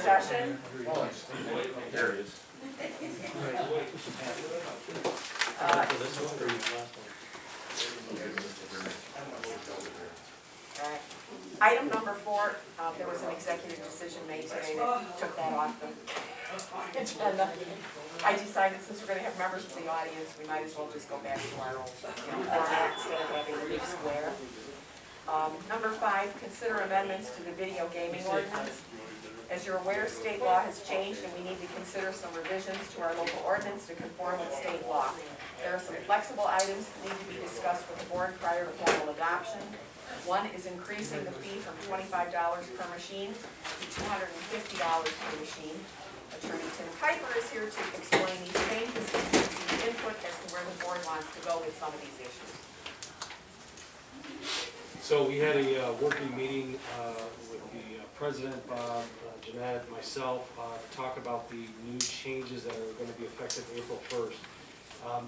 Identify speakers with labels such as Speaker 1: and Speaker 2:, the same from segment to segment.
Speaker 1: discussion?
Speaker 2: There it is.
Speaker 1: Alright. Item number 4, there was an executive decision made today that took that off the agenda. I decided since we're gonna have members of the audience, we might as well just go back to our old, format instead of having a big square. Number 5, consider amendments to the video gaming ordinance. As you're aware, state law has changed and we need to consider some revisions to our local ordinance to conform with state law. There are some flexible items that need to be discussed with the board prior to formal adoption. One is increasing the fee from $25 per machine to $250 per machine. Attorney Tim Kuiper is here to explain these changes and give some input as to where the board wants to go with some of these issues.
Speaker 3: So we had a working meeting with the president, Bob, Jeanette, myself, to talk about the new changes that are going to be effective April 1st.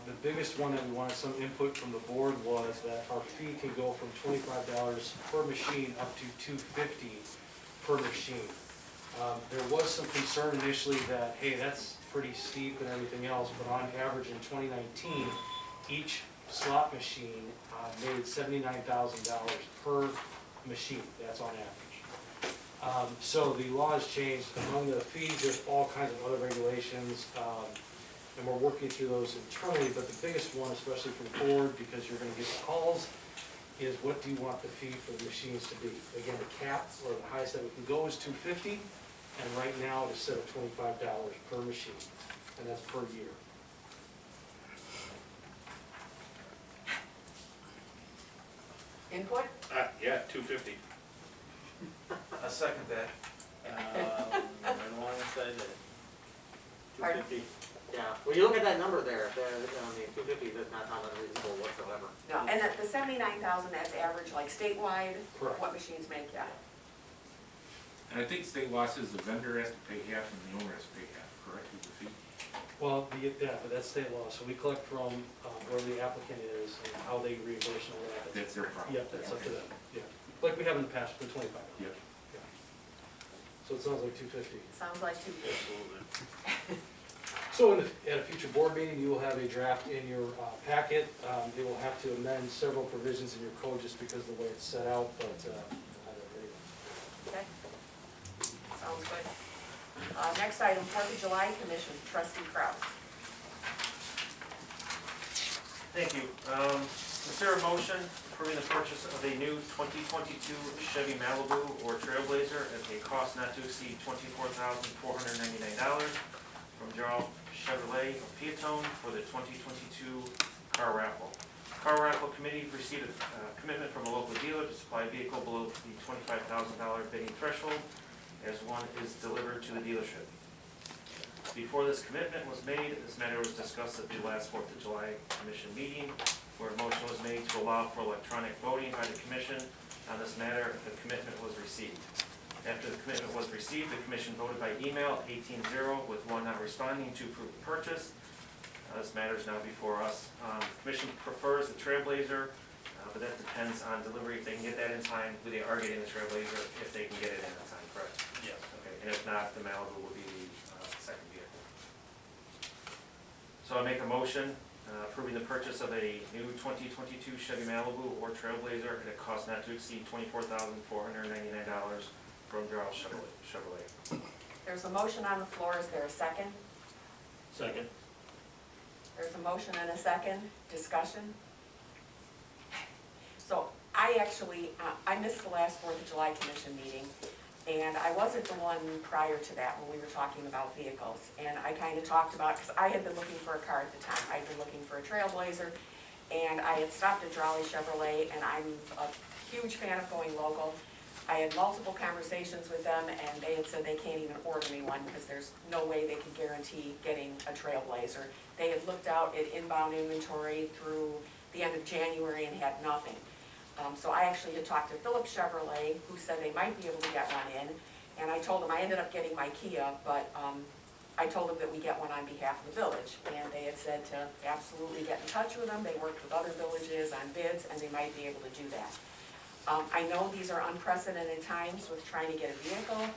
Speaker 3: The biggest one that we wanted some input from the board was that our fee can go from $25 per machine up to $250 per machine. There was some concern initially that, hey, that's pretty steep and everything else, but on average in 2019, each slot machine made $79,000 per machine. That's on average. So the law has changed. Among the fees, there's all kinds of other regulations, and we're working through those internally, but the biggest one, especially from the board, because you're going to get calls, is what do you want the fee for the machines to be? Again, the cap, or the highest that we can go, is $250, and right now it's set at $25 per machine, and that's per year.
Speaker 1: Input?
Speaker 2: Yeah, $250.
Speaker 4: I second that.
Speaker 5: Right along the side of it.
Speaker 1: Pardon?
Speaker 5: 250. Yeah, when you look at that number there, the 250 does not sound unreasonable whatsoever.
Speaker 1: No, and the 79,000, that's average, like statewide,
Speaker 3: Correct.
Speaker 1: what machines make that?
Speaker 2: And I think state law says the vendor has to pay half and the owner has to pay half, correct, with the fee?
Speaker 3: Well, but that's state law, so we collect from where the applicant is and how they reimburse and all that.
Speaker 2: That's their problem.
Speaker 3: Yeah, that's up to them, yeah. Like we have in the past for $25.
Speaker 2: Yep.
Speaker 3: Yeah. So it sounds like $250.
Speaker 1: Sounds like 250.
Speaker 5: Absolutely.
Speaker 3: So at a future board meeting, you will have a draft in your packet. They will have to amend several provisions in your code just because of the way it's set out, but we'll have it ready.
Speaker 1: Okay. Sounds good. Next item, 4th of July Commission, Trustee Kraus.
Speaker 4: Thank you. Is there a motion approving the purchase of a new 2022 Chevy Malibu or Trailblazer at a cost not to exceed $24,499 from Jarl Chevrolet of Peatone for the 2022 car raffle? Car raffle committee received a commitment from a local dealer to supply a vehicle below the $25,000 bidding threshold as one is delivered to the dealership. Before this commitment was made, this matter was discussed at the last 4th of July Commission meeting, where a motion was made to allow for electronic voting by the Commission on this matter if the commitment was received. After the commitment was received, the Commission voted by email 18-0 with one not responding to approve the purchase. This matter is now before us. The Commission prefers the Trailblazer, but that depends on delivery. If they can get that in time, they are getting the Trailblazer if they can get it in on time, correct?
Speaker 5: Yes.
Speaker 4: Okay, and if not, the Malibu will be the second vehicle. So I make a motion approving the purchase of a new 2022 Chevy Malibu or Trailblazer at a cost not to exceed $24,499 from Jarl Chevrolet.
Speaker 1: There's a motion on the floor. Is there a second?
Speaker 5: Second.
Speaker 1: There's a motion and a second. Discussion? So I actually, I missed the last 4th of July Commission meeting, and I wasn't the one prior to that when we were talking about vehicles. And I kind of talked about, because I had been looking for a car at the time. I'd been looking for a Trailblazer, and I had stopped at Jarl Chevrolet, and I'm a huge fan of going local. I had multiple conversations with them, and they had said they can't even order me one because there's no way they could guarantee getting a Trailblazer. They had looked out at inbound inventory through the end of January and had nothing. So I actually had talked to Philip Chevrolet, who said they might be able to get one in, and I told them I ended up getting my Kia, but I told them that we get one on behalf of the village, and they had said to absolutely get in touch with them. They worked with other villages on bids, and they might be able to do that. I know these are unprecedented times with trying to get a vehicle.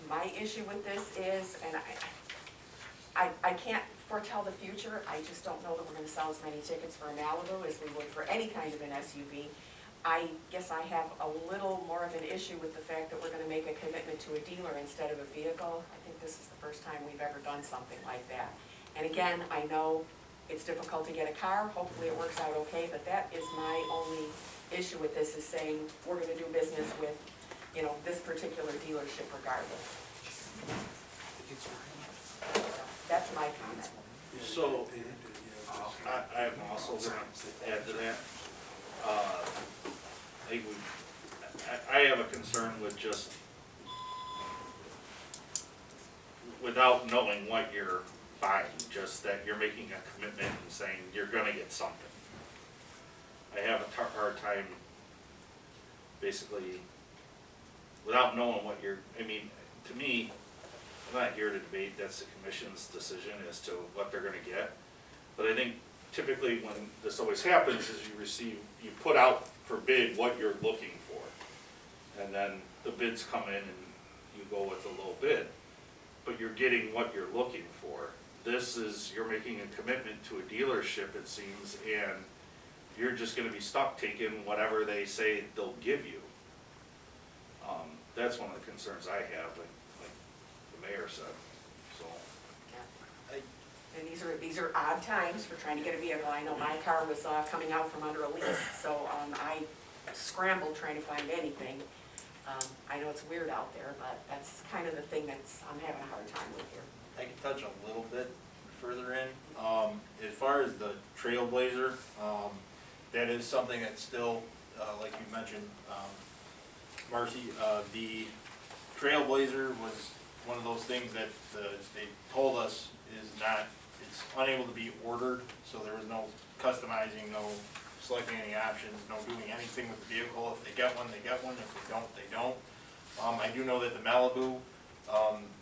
Speaker 1: My my issue with this is, and I can't foretell the future, I just don't know that we're gonna sell as many tickets for a Malibu as we would for any kind of an SUV. I guess I have a little more of an issue with the fact that we're gonna make a commitment to a dealer instead of a vehicle. I think this is the first time we've ever done something like that. And again, I know it's difficult to get a car, hopefully it works out okay, but that is my only issue with this, is saying we're gonna do business with, you know, this particular dealership regardless. So, that's my comment.
Speaker 6: So, I'm also gonna add to that. I have a concern with just, without knowing what you're buying, just that you're making a commitment and saying you're gonna get something. I have a hard time, basically, without knowing what you're, I mean, to me, I'm not here to debate, that's the commission's decision as to what they're gonna get. But I think typically when this always happens is you put out for bid what you're looking for. And then the bids come in and you go with a low bid. But you're getting what you're looking for. This is, you're making a commitment to a dealership, it seems, and you're just gonna be stuck taking whatever they say they'll give you. That's one of the concerns I have, like the mayor said, so.
Speaker 1: And these are odd times for trying to get a vehicle. I know my car was coming out from under a lease, so I scrambled trying to find anything. I know it's weird out there, but that's kind of the thing I'm having a hard time with here.
Speaker 7: I can touch a little bit further in. As far as the Trailblazer, that is something that's still, like you mentioned, Marcy, the Trailblazer was one of those things that they told us it's unable to be ordered, so there was no customizing, no selecting any options, no doing anything with the vehicle. If they get one, they get one. If they don't, they don't. I do know that the Malibu,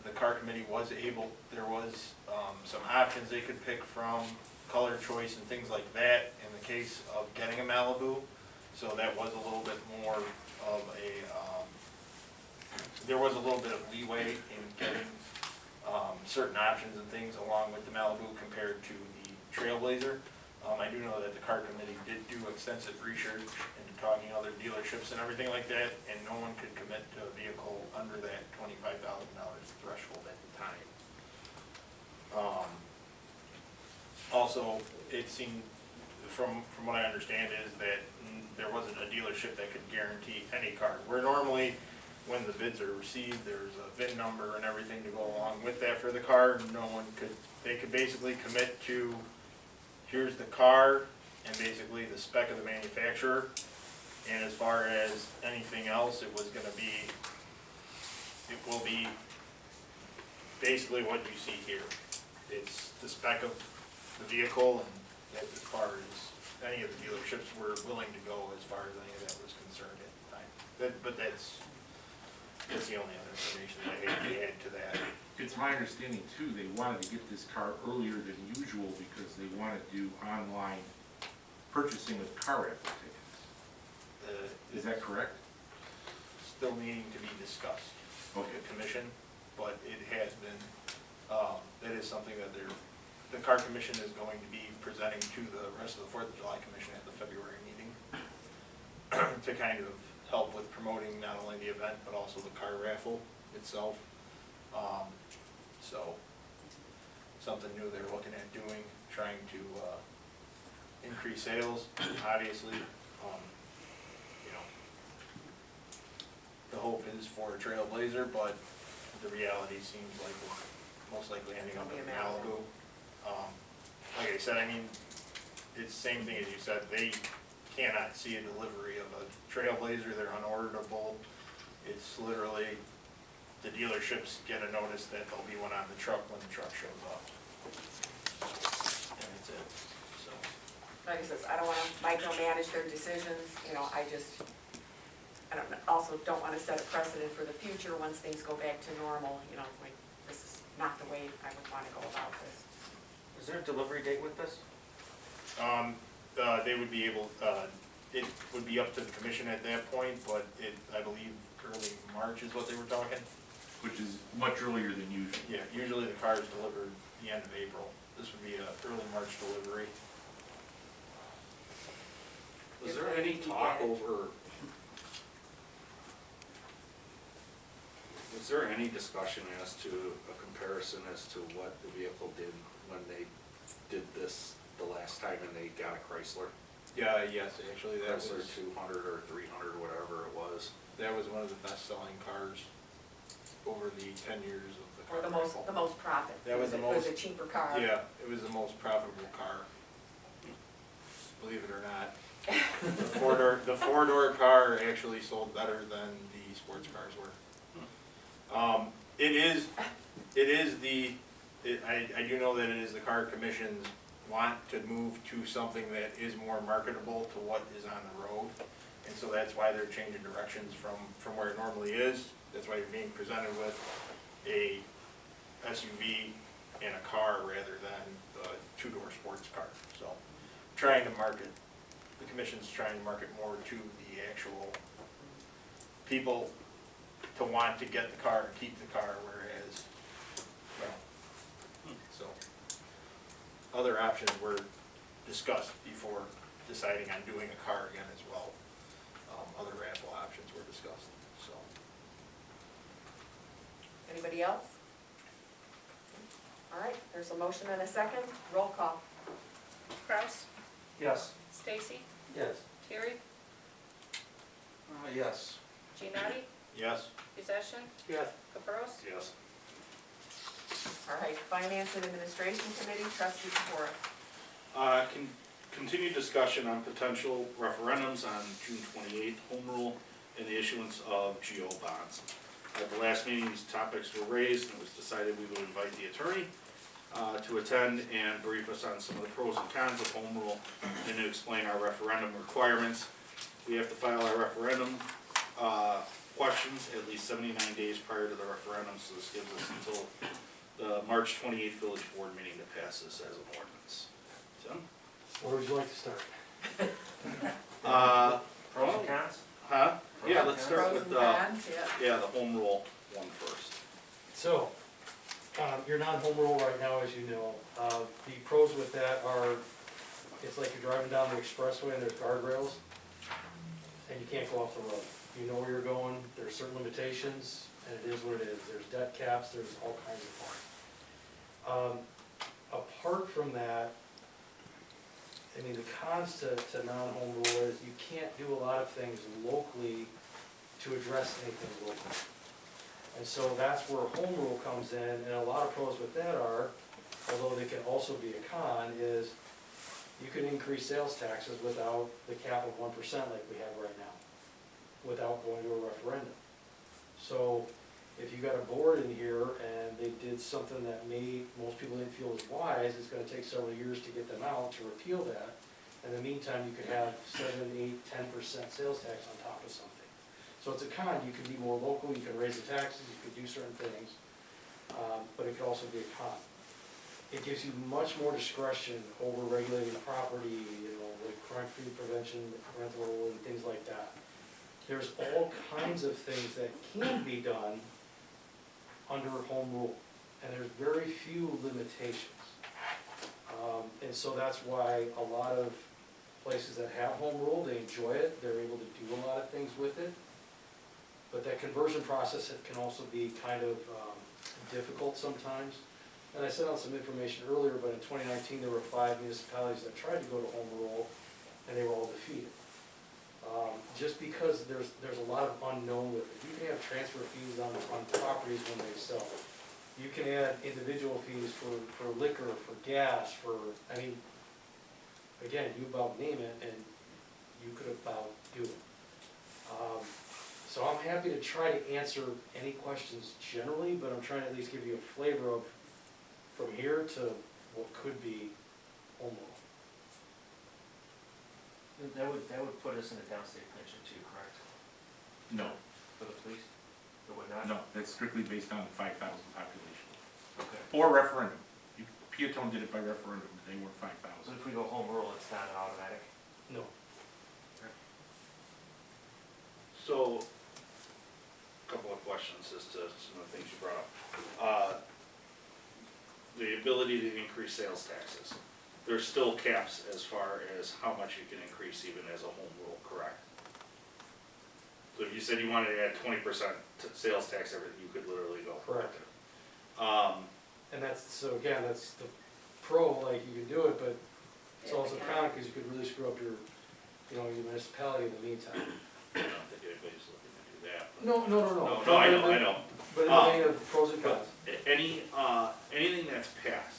Speaker 7: the car committee was able, there was some options they could pick from, color choice and things like that in the case of getting a Malibu. So that was a little bit more of a, there was a little bit of leeway in getting certain options and things along with the Malibu compared to the Trailblazer. I do know that the car committee did do extensive research into talking to other dealerships and everything like that, and no one could commit to a vehicle under that $25,000 threshold at the time. Also, it seemed, from what I understand, is that there wasn't a dealership that could guarantee any car. Where normally, when the bids are received, there's a VIN number and everything to go along with that for the car. No one could, they could basically commit to, here's the car and basically the spec of the manufacturer. And as far as anything else, it was gonna be, it will be basically what you see here. It's the spec of the vehicle, and as far as any of the dealerships were willing to go as far as any of that was concerned at the time. But that's the only other information that I had to add to that.
Speaker 2: It's my understanding too, they wanted to get this car earlier than usual because they want to do online purchasing with car raffle tickets. Is that correct?
Speaker 7: Still needing to be discussed with the commission, but it has been, that is something that the car commission is going to be presenting to the rest of the 4th of July commission at the February meeting to kind of help with promoting not only the event, but also the car raffle itself. So, something new they're looking at doing, trying to increase sales, obviously. You know, the hope is for a Trailblazer, but the reality seems like we're most likely ending up with a Malibu. Like I said, I mean, it's the same thing as you said, they cannot see a delivery of a Trailblazer, they're unorderable. It's literally, the dealerships get a notice that there'll be one on the truck when the truck shows up. And that's it, so.
Speaker 1: Like I said, I don't wanna micromanage their decisions, you know, I also don't wanna set a precedent for the future once things go back to normal, you know, like, this is not the way I would wanna go about this.
Speaker 5: Is there a delivery date with this?
Speaker 7: They would be able, it would be up to the commission at that point, but I believe early March is what they were talking.
Speaker 2: Which is much earlier than usual.
Speaker 7: Yeah, usually the car is delivered the end of April. This would be a early March delivery.
Speaker 6: Was there any talk over? Was there any discussion as to a comparison as to what the vehicle did when they did this the last time and they got a Chrysler?
Speaker 7: Yeah, yes, actually, that
Speaker 6: Chrysler
Speaker 7: was,
Speaker 6: 200 or 300, whatever it was.
Speaker 7: that was one of the best-selling cars over the 10 years of the car.
Speaker 1: Or the
Speaker 7: rental.
Speaker 1: most profit.
Speaker 7: That was the
Speaker 1: It was a
Speaker 7: most-
Speaker 1: cheaper car.
Speaker 7: Yeah, it was the most profitable car, believe it or not. The four-door car actually sold better than the sports cars were. I do know that it is the car commission's want to move to something that is more marketable to what is on the road. And so that's why they're changing directions from where it normally is. That's why you're being presented with a SUV and a car rather than a two-door sports car. So, trying to market, the commission's trying to market more to the actual people to want to get the car and keep the car, whereas, well, so. Other options were discussed before deciding on doing a car again as well. Other raffle options were discussed, so.
Speaker 1: Anybody else? All right, there's a motion and a second. Roll call.
Speaker 8: Kraus,
Speaker 3: Yes.
Speaker 8: Stacy,
Speaker 3: Yes.
Speaker 8: Terry,
Speaker 6: Yes.
Speaker 8: Giannotti,
Speaker 7: Yes?
Speaker 8: Possession,
Speaker 3: Yes.
Speaker 8: Caprows,
Speaker 6: Yes.
Speaker 1: All right, Finance and Administration Committee, Trustee Corr.
Speaker 6: Continued discussion on potential referendums on June 28th, home rule, and the issuance of GO bonds. At the last meeting, these topics were raised, and it was decided we would invite the attorney to attend and brief us on some of the pros and cons of home rule, and to explain our referendum requirements. We have to file our referendum questions at least 79 days prior to the referendum, so this gives us until the March 28th village board meeting to pass this as an ordinance. Tim?
Speaker 3: Where would you like to start?
Speaker 4: Pros and cons?
Speaker 6: Huh? Yeah, let's start
Speaker 1: Pros
Speaker 6: with
Speaker 1: and
Speaker 6: the,
Speaker 1: cons, yeah.
Speaker 6: the home rule one first.
Speaker 3: So, you're non-home rule right now, as you know. The pros with that are, it's like you're driving down the expressway and there's guardrails, and you can't go off the road. You know where you're going, there's certain limitations, and it is what it is. There's debt caps, there's all kinds of fun. Apart from that, I mean, the cons to non-home rule is you can't do a lot of things locally to address anything locally. And so that's where home rule comes in, and a lot of pros with that are, although they can also be a con, is you can increase sales taxes without the cap of 1% like we have right now, without going to a referendum. So if you got a board in here and they did something that most people didn't feel was wise, it's gonna take several years to get them out to repeal that. In the meantime, you could have 7, 8, 10% sales tax on top of something. So it's a con. You can be more local, you can raise the taxes, you could do certain things, but it could also be a con. It gives you much more discretion over regulating property, like crime-free prevention, rental, and things like that. There's all kinds of things that can be done under home rule, and there's very few limitations. And so that's why a lot of places that have home rule, they enjoy it, they're able to do a lot of things with it. But that conversion process, it can also be kind of difficult sometimes. And I sent out some information earlier, but in 2019, there were 5 municipalities that tried to go to home rule, and they were all defeated. Just because there's a lot of unknown with it. You can have transfer fees on properties when they sell. You can add individual fees for liquor, for gas, I mean, again, you about name it, and you could about do it. So I'm happy to try to answer any questions generally, but I'm trying to at least give you a flavor of from here to what could be home rule.
Speaker 4: That would put us in a downstate pension too, correct?
Speaker 2: No,
Speaker 4: For the police? It would not?
Speaker 2: no, that's strictly based on the 5,000 population.
Speaker 4: Okay.
Speaker 2: Or referendum. Peatone did it by referendum, they were
Speaker 4: So
Speaker 2: 5,000.
Speaker 4: if we go home rule, it's not an automatic?
Speaker 3: No.
Speaker 6: So, a couple of questions as to some of the things you brought up. ability to increase sales taxes. There's still caps as far as how much you can increase even as a home rule, correct? So if you said you wanted to add 20% to sales tax, everything, you could literally go.
Speaker 3: Correct.
Speaker 6: Um,
Speaker 3: And that's, so again, that's the pro, like, you can do it, but it's also con, because you could really screw up your, you know, your municipality in the meantime.
Speaker 6: I don't think anybody's looking to do that.
Speaker 3: No.
Speaker 6: No, I know.
Speaker 3: But in the vein of pros and cons.
Speaker 6: Anything that's passed,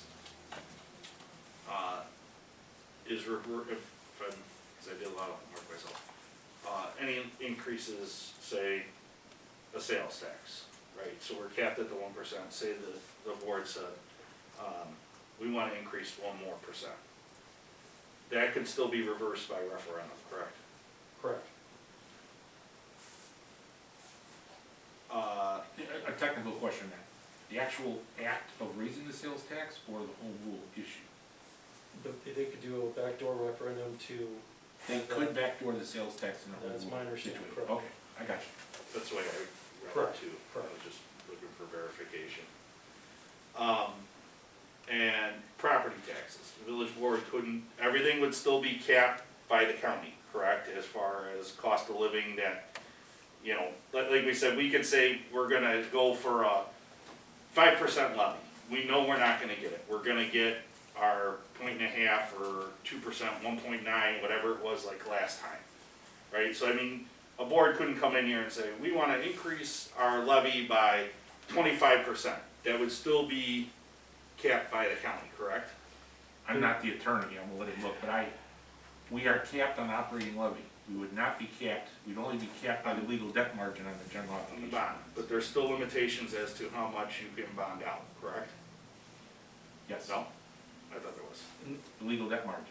Speaker 6: is if I'm, cause I did a lot of homework myself. Any increases, say, a sales tax, right? So we're capped at the 1%, say the board said, we wanna increase 1% more. That could still be reversed by referendum, correct?
Speaker 3: Correct.
Speaker 2: A technical question, Matt. The actual act of raising the sales tax or the home rule issue?
Speaker 3: They could do a backdoor referendum to.
Speaker 2: They could backdoor the sales tax in the home rule
Speaker 3: That's my understanding,
Speaker 2: situation.
Speaker 3: correct.
Speaker 2: Okay, I got you.
Speaker 6: That's the way I read
Speaker 3: Correct,
Speaker 6: it too. I
Speaker 3: correct.
Speaker 6: was just looking for verification. And property taxes, the village board couldn't, everything would still be capped by the county, correct? As far as cost of living that, you know, like we said, we could say we're gonna go for a 5% levy. We know we're not gonna get it. We're gonna get our 1.5 or 2%, 1.9, whatever it was like last time, right? So I mean, a board couldn't come in here and say, we wanna increase our levy by 25%. That would still be capped by the county, correct?
Speaker 2: I'm not the attorney, I'm gonna let him look, but we are capped on operating levy. We would not be capped, we'd only be capped by the legal debt margin on the general
Speaker 6: On the
Speaker 2: obligation.
Speaker 6: bond, but there's still limitations as to how much you can bond out, correct?
Speaker 2: Yes,
Speaker 6: No? I thought there was.
Speaker 2: the legal debt margin.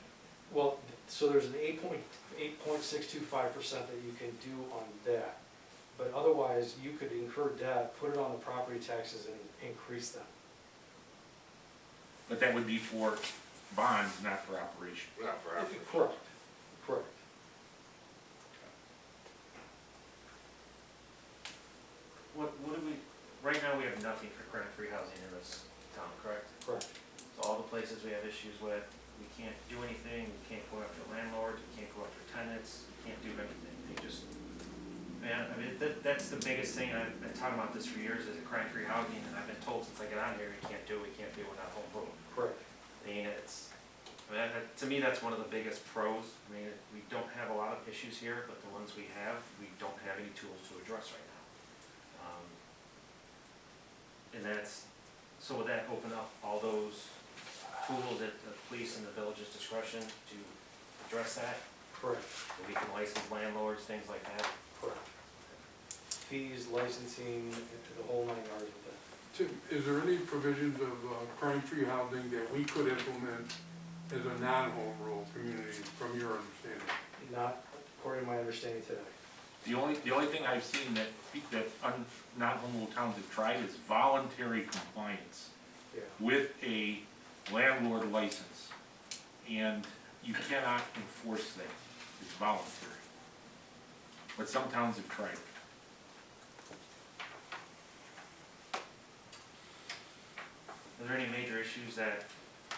Speaker 3: Well, so there's an 8.625% that you can do on that. But otherwise, you could incur debt, put it on the property taxes and increase them.
Speaker 2: But that would be for bonds, not for operation.
Speaker 6: Not for operation.
Speaker 3: Correct.
Speaker 4: What do we, right now, we have nothing for rent-free housing in this town, correct?
Speaker 3: Correct.
Speaker 4: So all the places we have issues with, we can't do anything, we can't go after landlords, we can't go after tenants, we can't do anything, they just, man, I mean, that's the biggest thing, I've been talking about this for years, is crime-free housing, and I've been told since I got on here, we can't do it without home rule.
Speaker 3: Correct.
Speaker 4: I mean, to me, that's one of the biggest pros. I mean, we don't have a lot of issues here, but the ones we have, we don't have any tools to address right now. And that's, so would that open up all those tools at the police and the village's discretion to address that?
Speaker 3: Correct.
Speaker 4: So we can license landlords, things like that?
Speaker 3: Correct. Fees, licensing, the whole 9 yards of that.
Speaker 9: Tim, is there any provisions of crime-free housing that we could implement as a non-home rule community, from your understanding?
Speaker 3: Not according to my understanding today.
Speaker 2: The only thing I've seen that non-home rule towns have tried is voluntary compliance
Speaker 3: Yeah.
Speaker 2: with a landlord license. And you cannot enforce that, it's voluntary. But some towns have tried it.
Speaker 4: Are there any major issues that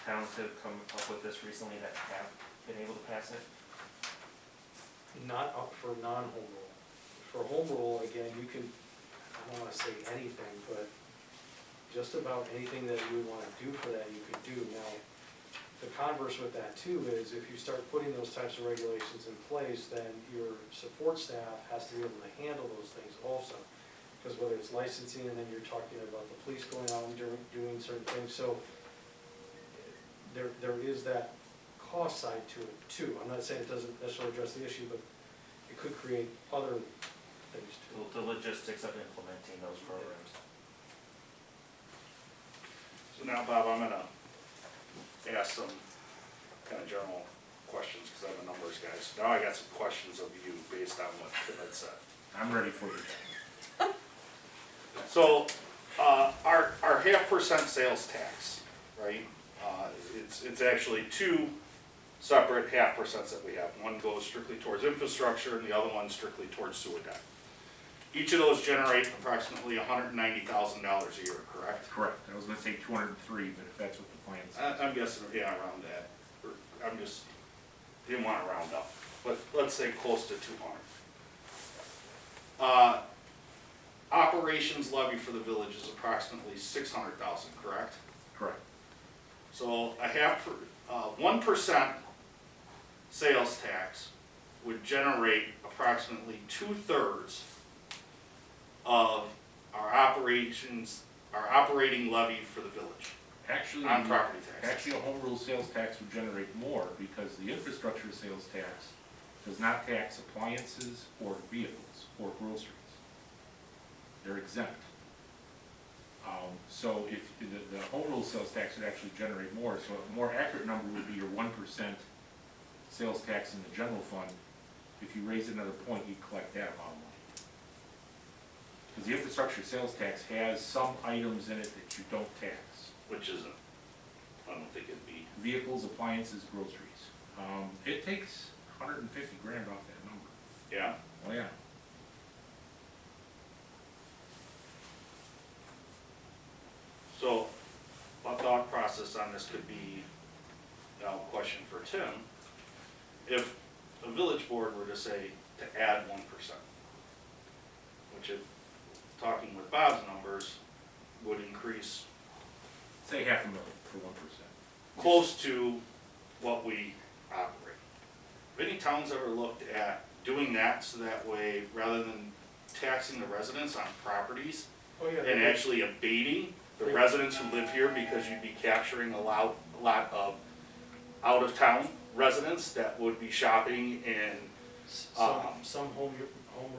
Speaker 4: towns have come up with this recently that have been able to pass it?
Speaker 3: Not up for non-home rule. For home rule, again, you can, I don't wanna say anything, but just about anything that you would wanna do for that, you could do. Now, the converse with that too is if you start putting those types of regulations in place, then your support staff has to be able to handle those things also. Because whether it's licensing, and then you're talking about the police going out and doing certain things, so there is that cost side to it too. I'm not saying it doesn't necessarily address the issue, but it could create other things too.
Speaker 4: The logistics of implementing those programs.
Speaker 6: So now, Bob, I'm gonna ask some kind of general questions, because I'm a numbers guy. So now I got some questions of you based on what Tim had said.
Speaker 2: I'm ready for you.
Speaker 6: So, our 0.5% sales tax, right? It's actually two separate 0.5% that we have. One goes strictly towards infrastructure and the other one strictly towards sewer debt. each of those generate approximately $190,000 a year, correct?
Speaker 2: Correct, I was gonna say 203, but if that's what the plan says.
Speaker 6: I'm guessing, yeah, around that, or, I'm just, didn't wanna round up, but let's say close to 200. Operations levy for the village is approximately 600,000, correct?
Speaker 2: Correct.
Speaker 6: So a 1% sales tax would generate approximately 2/3 of our operating levy for the village
Speaker 2: Actually,
Speaker 6: on property taxes.
Speaker 2: actually, a home rule sales tax would generate more because the infrastructure sales tax does not tax appliances or vehicles or groceries. They're exempt. So if the home rule sales tax would actually generate more, so a more accurate number would be your 1% sales tax in the general fund. If you raise it another point, you collect that amount of money. Because the infrastructure sales tax has some items in it that you don't tax.
Speaker 6: Which isn't, I don't think it'd be,
Speaker 2: Vehicles, appliances, groceries. It takes 150 grand off that number.
Speaker 6: yeah?
Speaker 2: Oh, yeah.
Speaker 6: So, my thought process on this could be, now, question for Tim, if the village board were to say to add 1%, which if, talking with Bob's numbers, would increase
Speaker 2: Say $500,000 for 1%.
Speaker 6: close to what we operate. Have any towns ever looked at doing that so that way, rather than taxing the residents on properties,
Speaker 3: Oh, yeah.
Speaker 6: and actually abating the residents who live here, because you'd be capturing a lot of out-of-town residents that would be shopping in,
Speaker 3: Some home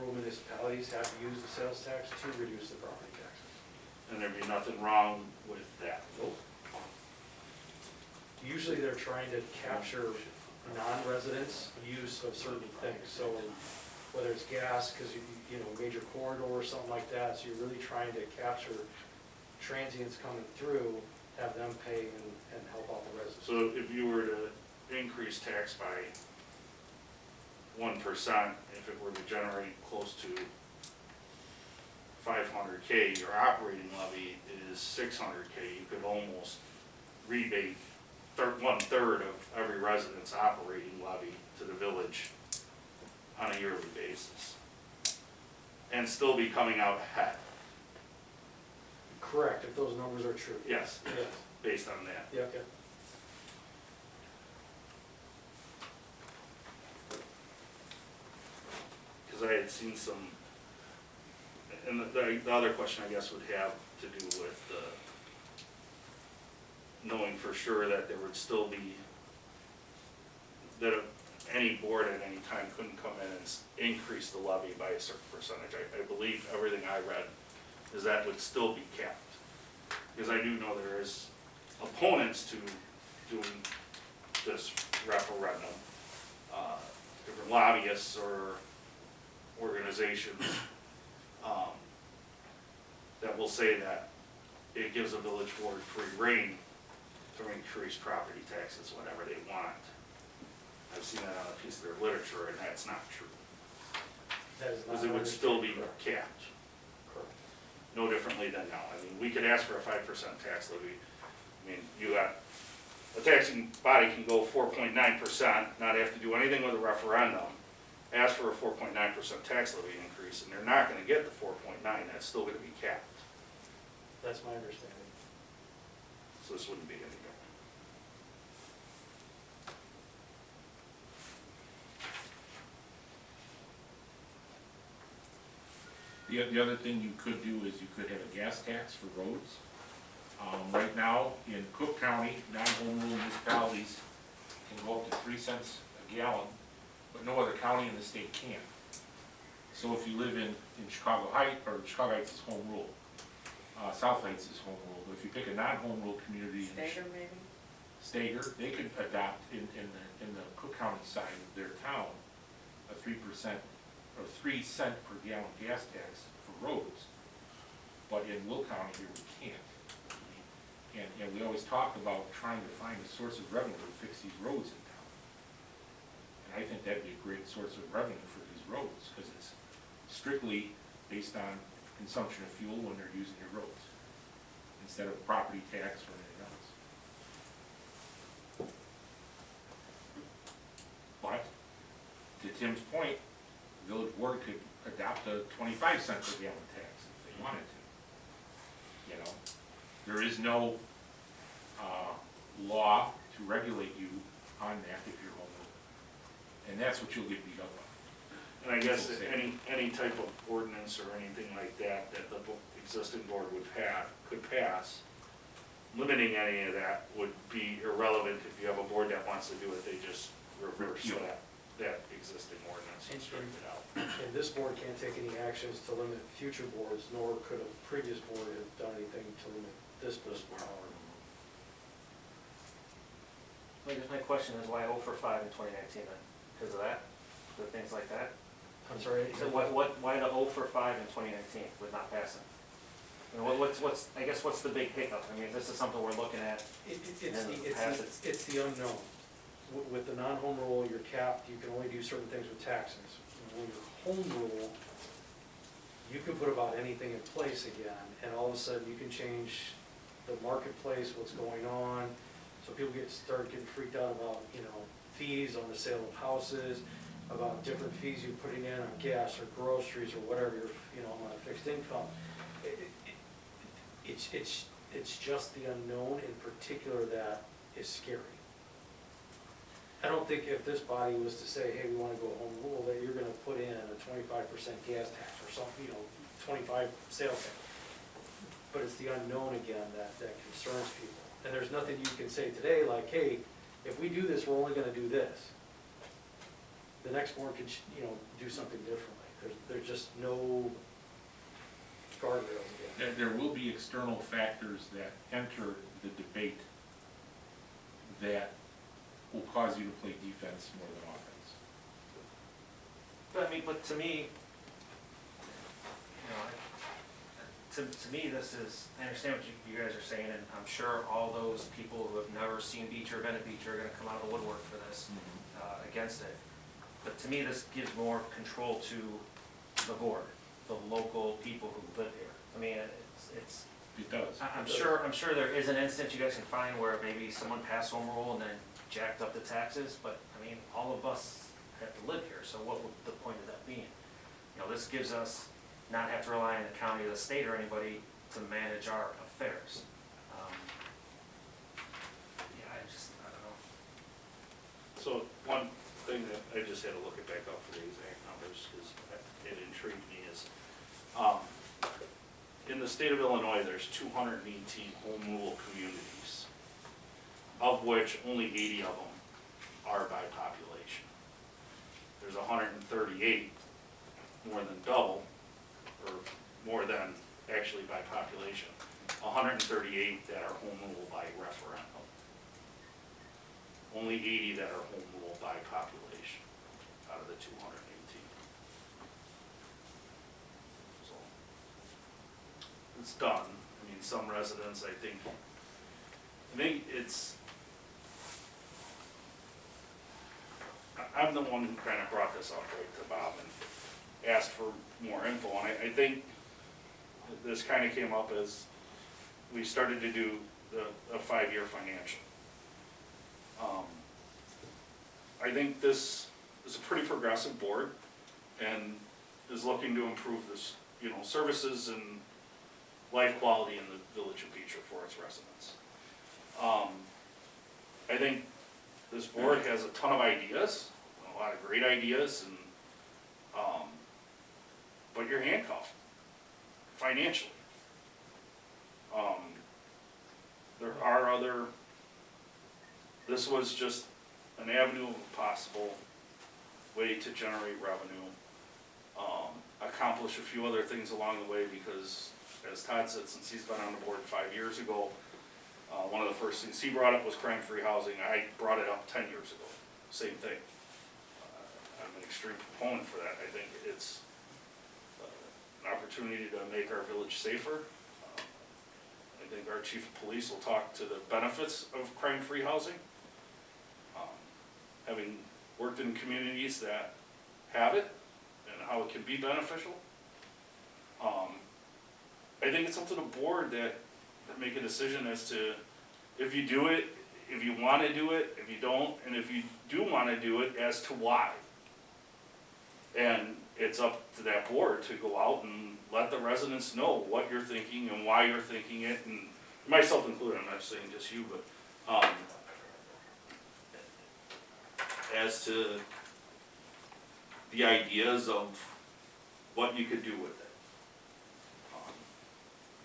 Speaker 3: rule municipalities have used the sales tax to reduce the property taxes.
Speaker 6: and there'd be nothing wrong with that.
Speaker 3: Usually they're trying to capture non-residents' use of certain things, so whether it's gas, because you know, major corridor or something like that, so you're really trying to capture transients coming through, have them pay and help out the residents.
Speaker 6: So if you were to increase tax by 1%, if it were to generate close to 500K, your operating levy is 600K, you could almost rebate 1/3 of every resident's operating levy to the village on a yearly basis, and still be coming out ahead.
Speaker 3: Correct, if those numbers are true.
Speaker 6: Yes,
Speaker 3: Yes,
Speaker 6: based on that.
Speaker 3: yeah, okay.
Speaker 6: Because I had seen some, and the other question I guess would have to do with knowing for sure that there would still be, that any board at any time couldn't come in and increase the levy by a certain percentage. I believe everything I read is that would still be capped. Because I do know there is opponents to doing this referendum, different lobbyists or organizations, that will say that it gives a village board free rein to increase property taxes whenever they want. I've seen that on a piece of their literature, and that's not true.
Speaker 3: That is not
Speaker 6: Because it would still be
Speaker 3: correct.
Speaker 6: capped,
Speaker 3: Correct.
Speaker 6: no differently than now. I mean, we could ask for a 5% tax levy. I mean, you got, a taxing body can go 4.9%, not have to do anything with a referendum, ask for a 4.9% tax levy increase, and they're not gonna get the 4.9, that's still gonna be capped.
Speaker 3: That's my understanding.
Speaker 6: So this wouldn't be any different.
Speaker 2: The other thing you could do is you could have a gas tax for roads. Right now, in Cook County, non-home rule municipalities can go up to 3 cents a gallon, but no other county in the state can. So if you live in Chicago Heights, or Chicago Heights is home rule, South Heights is home rule, but if you pick a non-home rule community,
Speaker 1: Stager maybe?
Speaker 2: Stager, they could adopt in the Cook County side of their town a 3% or 3 cent per gallon gas tax for roads. But in Will County here, we can't. And we always talk about trying to find a source of revenue to fix these roads in town. And I think that'd be a great source of revenue for these roads, because it's strictly based on consumption of fuel when they're using your roads, instead of property tax or anything else. But, to Tim's point, the village board could adopt a 25 cent per gallon tax if they wanted to. You know, there is no, law to regulate you on that if you're home rule. And that's what you'll get beat up on.
Speaker 6: And I guess that any type of ordinance or anything like that, that the existing board could pass, limiting any of that would be irrelevant if you have a board that wants to do it, they just reverse that existing ordinance and straighten it out.
Speaker 3: And this board can't take any actions to limit future boards, nor could a previous board have done anything to limit this board's power.
Speaker 4: I guess my question is why 0 for 5 in 2019 then? Because of that? The things like that?
Speaker 3: I'm sorry?
Speaker 4: So why the 0 for 5 in 2019 with not passing? I mean, what's the big hiccup? I mean, this is something we're looking at.
Speaker 3: It's the unknown. With the non-home rule, you're capped, you can only do certain things with taxes. When you're home rule, you can put about anything in place again, and all of a sudden you can change the marketplace, what's going on. So people start getting freaked out about, fees on the sale of houses, about different fees you're putting in on gas or groceries or whatever, you're, on a fixed income. It's just the unknown in particular that is scary. I don't think if this body was to say, hey, we want to go home rule, that you're gonna put in a 25% gas tax or something, 25 sales tax. But it's the unknown again that concerns people. And there's nothing you can say today like, hey, if we do this, we're only gonna do this. The next board could, do something differently. There's just no guardrails again.
Speaker 2: There will be external factors that enter the debate that will cause you to play defense more than offense.
Speaker 4: But to me, to me, this is, I understand what you guys are saying, and I'm sure all those people who have never seen Beecher, been at Beecher, are gonna come out of the woodwork for this, against it. But to me, this gives more control to the board, the local people who live here. I mean,
Speaker 2: It does.
Speaker 4: I'm sure there is an instance you guys can find where maybe someone passed home rule and then jacked up the taxes, but I mean, all of us have to live here, so what would the point of that be? This gives us not have to rely on the county or the state or anybody to manage our affairs. I don't know.
Speaker 6: So one thing that I just had to look it back up for the exact numbers, because it intrigued me, is, in the state of Illinois, there's 218 home rule communities, of which only 80 of them are by population. There's 138, more than double, or more than actually by population, 138 that are home rule by referendum. Only 80 that are home rule by population out of the 218. So, it's done. I mean, some residents, I think it's, I'm the one who kind of brought this up right to Bob and asked for more info, and I think this kind of came up as we started to do a 5-year financial. I think this is a pretty progressive board and is looking to improve this, services and life quality in the village of Beecher for its residents. I think this board has a ton of ideas, a lot of great ideas, and but you're handcuffed financially. There are this was just an avenue of a possible way to generate revenue, accomplish a few other things along the way, because as Todd said, since he's been on the board 5 years ago, one of the first things he brought up was crime-free housing. I brought it up 10 years ago, same thing. I'm an extreme proponent for that. I think it's an opportunity to make our village safer. I think our chief of police will talk to the benefits of crime-free housing. Having worked in communities that have it and how it can be beneficial. I think it's up to the board that make a decision as to if you do it, if you wanna do it, if you don't, and if you do wanna do it, as to why. And it's up to that board to go out and let the residents know what you're thinking and why you're thinking it, and myself included, I'm not saying just you, but, as to the ideas of what you could do with it.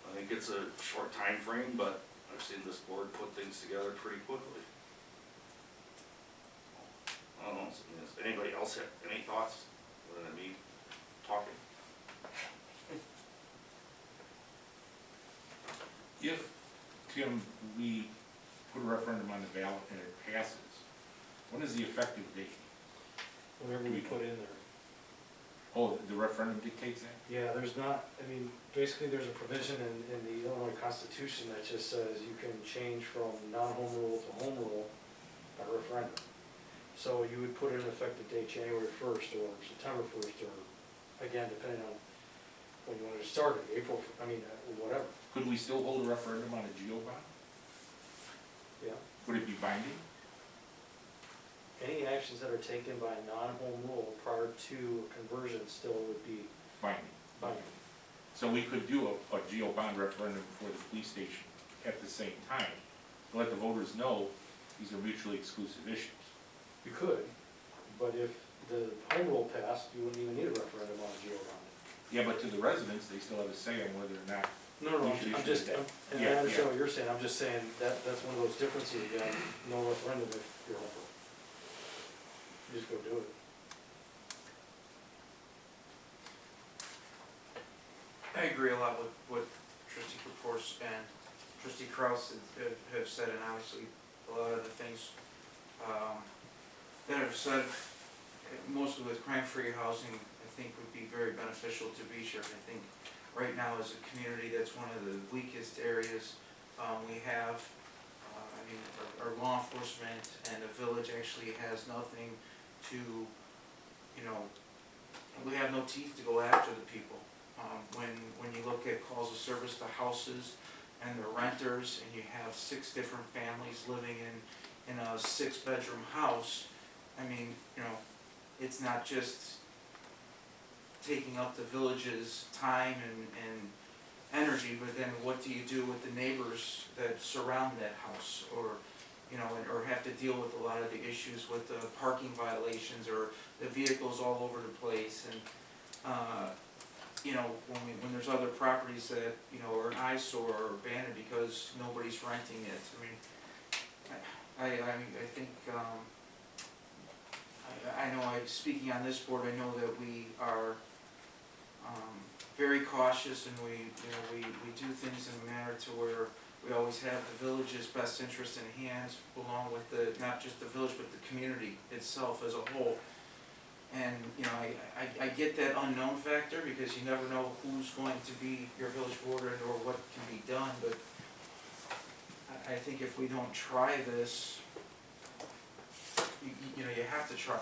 Speaker 6: I think it's a short time frame, but I've seen this board put things together pretty quickly. I don't know, does anybody else have any thoughts, other than me talking?
Speaker 2: If, Tim, we put a referendum on the ballot and it passes, when is the effective date?
Speaker 3: Whatever we put in there.
Speaker 2: Oh, the referendum dictates that?
Speaker 3: Yeah, there's not, I mean, basically there's a provision in the Illinois Constitution that just says you can change from non-home rule to home rule by referendum. So you would put in effective date January 1st or September 1st, or again, depending on when you wanted to start it, April, whatever.
Speaker 2: Could we still hold a referendum on a GO bond?
Speaker 3: Yeah.
Speaker 2: Would it be binding?
Speaker 3: Any actions that are taken by a non-home rule prior to conversion still would be
Speaker 2: Binding.
Speaker 3: binding.
Speaker 2: So we could do a GO bond referendum for the police station at the same time, to let the voters know these are mutually exclusive issues.
Speaker 3: You could, but if the home rule passed, you wouldn't even need a referendum on a GO bond.
Speaker 2: Yeah, but to the residents, they still have a say on whether or not.
Speaker 3: No,
Speaker 2: we should
Speaker 3: I'm
Speaker 2: issue
Speaker 3: just,
Speaker 2: that.
Speaker 3: and
Speaker 2: Yeah,
Speaker 3: I understand
Speaker 2: yeah.
Speaker 3: what you're saying, I'm just saying that's one of those differences, again, no referendum if you're home. You just go do it.
Speaker 10: I agree a lot with what Trustee Kapoor and Trustee Kraus have said, and obviously a lot of the things that have said, mostly with crime-free housing, I think would be very beneficial to Beecher. I think right now as a community, that's one of the weakest areas we have. I mean, our law enforcement and the village actually has nothing to, you know, we have no teeth to go after the people. When you look at calls of service to houses and the renters, and you have 6 different families living in a 6-bedroom house, I mean, you know, it's not just taking up the village's time and energy, but then what do you do with the neighbors that surround that house, or, you know, or have to deal with a lot of the issues with the parking violations or the vehicles all over the place, and you know, when there's other properties that, you know, are an eyesore or abandoned because nobody's renting it. I mean, I think, I know speaking on this board, I know that we are very cautious, and we do things in a manner to where we always have the village's best interest in hand, along with not just the village, but the community itself as a whole. And, you know, I get that unknown factor, because you never know who's going to be your village board or what can be done, but I think if we don't try this, you know, you have to try.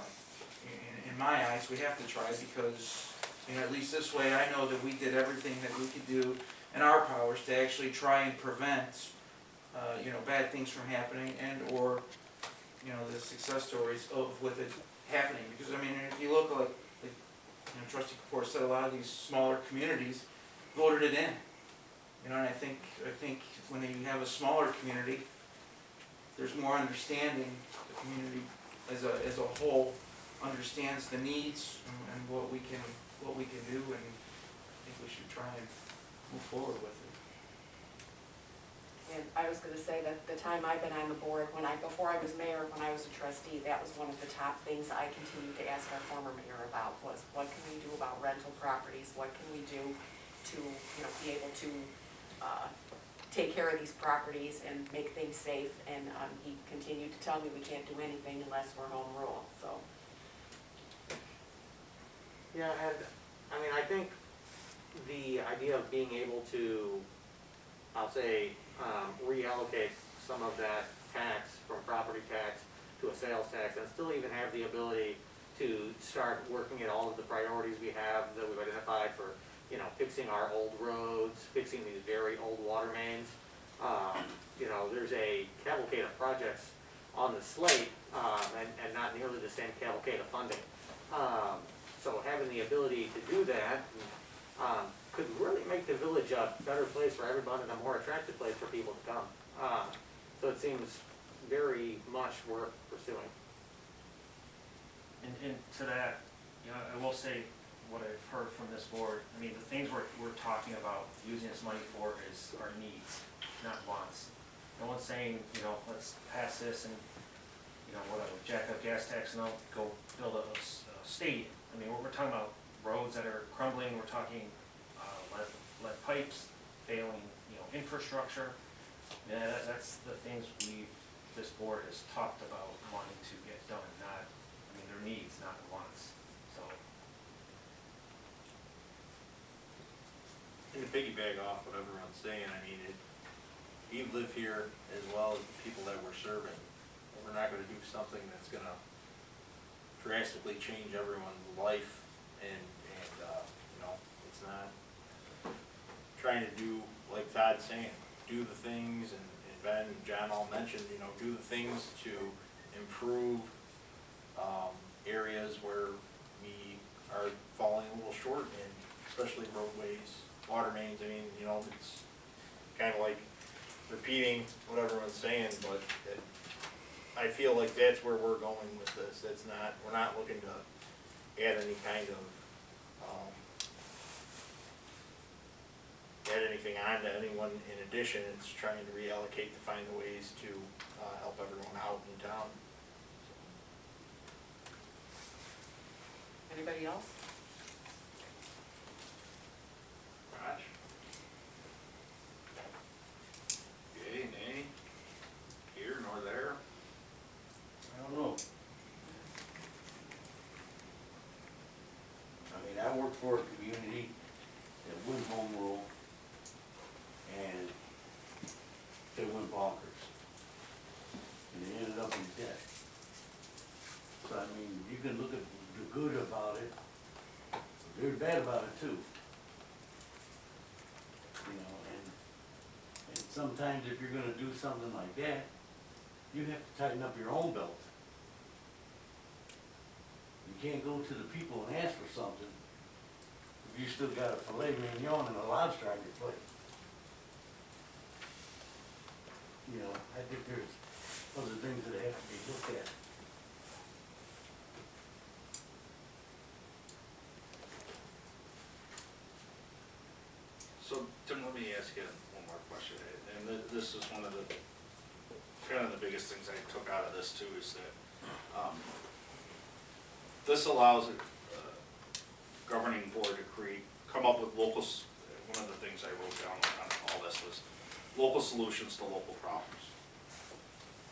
Speaker 10: In my eyes, we have to try, because, you know, at least this way I know that we did everything that we could do in our powers to actually try and prevent, you know, bad things from happening, and or, you know, the success stories with it happening. Because I mean, if you look like you know, Trustee Kapoor said, a lot of these smaller communities voted it in. You know, and I think when you have a smaller community, there's more understanding. The community as a whole understands the needs and what we can do, and I think we should try and move forward with it.
Speaker 1: And I was gonna say that the time I've been on the board, before I was mayor, when I was a trustee, that was one of the top things I continued to ask our former mayor about, was what can we do about rental properties? What can we do to, you know, be able to take care of these properties and make things safe? And he continued to tell me we can't do anything unless we're home rule, so.
Speaker 5: Yeah, and, I mean, I think the idea of being able to, I'll say, reallocate some of that tax from property tax to a sales tax, and still even have the ability to start working at all of the priorities we have that we've identified for you know, fixing our old roads, fixing these very old water mains. You know, there's a cavalcade of projects on the slate, and not nearly the same cavalcade of funding. So having the ability to do that, could really make the village a better place for everybody and a more attractive place for people to come. So it seems very much worth pursuing.
Speaker 4: And to that, you know, I will say what I've heard from this board, I mean, the things we're talking about using this money for is our needs, not wants. No one's saying, you know, let's pass this and, you know, whatever, jack up gas tax and I'll go build a stadium. I mean, we're talking about roads that are crumbling, we're talking lead pipes, failing, you know, infrastructure. Yeah, that's the things this board has talked about wanting to get done, not, I mean, their needs, not wants, so.
Speaker 7: And to piggyback off what everyone's saying, I mean, we live here as well as the people that we're serving. We're not gonna do something that's gonna drastically change everyone's life and, you know, it's not trying to do, like Todd's saying, do the things, and Ben and John all mentioned, you know, do the things to improve, areas where we are falling a little short in, especially roadways, water mains. I mean, you know, it's kind of like repeating what everyone's saying, but I feel like that's where we're going with this. It's not, we're not looking to add any kind of, add anything on to anyone in addition. It's trying to reallocate to find the ways to, help everyone out in town.
Speaker 1: Anybody else?
Speaker 6: Raj? Yay, nay? Here nor there?
Speaker 11: I don't know. I mean, I work for a community that went home rule, and they went bonkers. And they ended up in debt. So, I mean, you can look at the good about it, but there's bad about it too. You know, and sometimes if you're gonna do something like that, you have to tighten up your own belt. You can't go to the people and ask for something if you still got a filet mignon and a lobster on your plate. You know, I think there's other things that have to be looked at.
Speaker 6: So, Tim, let me ask you one more question, and this is one of the, kind of the biggest things I took out of this too, is that, this allows a governing board to come up with one of the things I wrote down on all this was local solutions to local problems.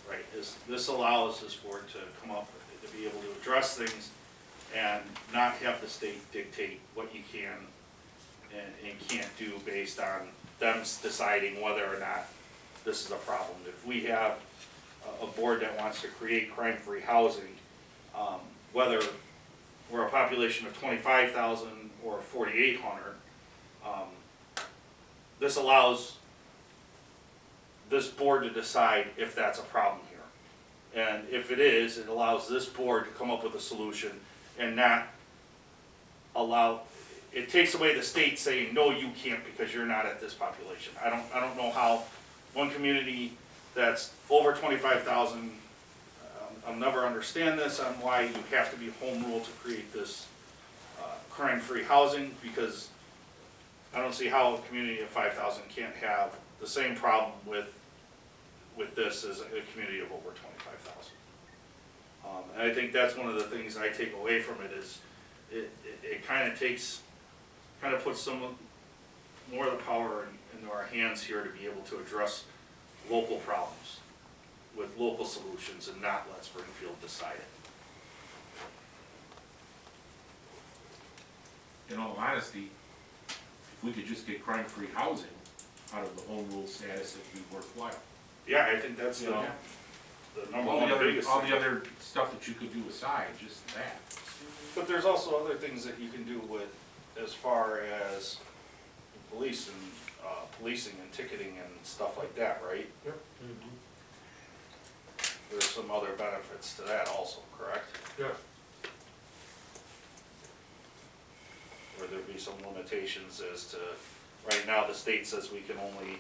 Speaker 6: Right, this allows this board to come up, to be able to address things and not have the state dictate what you can and can't do based on them deciding whether or not this is a problem. If we have a board that wants to create crime-free housing, whether we're a population of 25,000 or 4,800, this allows this board to decide if that's a problem here. And if it is, it allows this board to come up with a solution and not allow, it takes away the state saying, no, you can't because you're not at this population. I don't know how one community that's over 25,000, I'll never understand this on why you have to be home rule to create this crime-free housing, because I don't see how a community of 5,000 can't have the same problem with this as a community of over 25,000. And I think that's one of the things I take away from it is it kind of puts some more of the power into our hands here to be able to address local problems with local solutions and not let Springfield decide it.
Speaker 2: In all honesty, if we could just get crime-free housing out of the home rule status, it'd be worthwhile.
Speaker 6: Yeah, I think that's
Speaker 2: You know,
Speaker 6: the number
Speaker 2: all
Speaker 6: one
Speaker 2: the
Speaker 6: biggest
Speaker 2: all
Speaker 6: thing.
Speaker 2: the other stuff that you could do aside, just that.
Speaker 6: But there's also other things that you can do with as far as police and, policing and ticketing and stuff like that, right? There's some other benefits to that also, correct?
Speaker 9: Yes,
Speaker 6: Where there be some limitations as to, right now, the state says we can only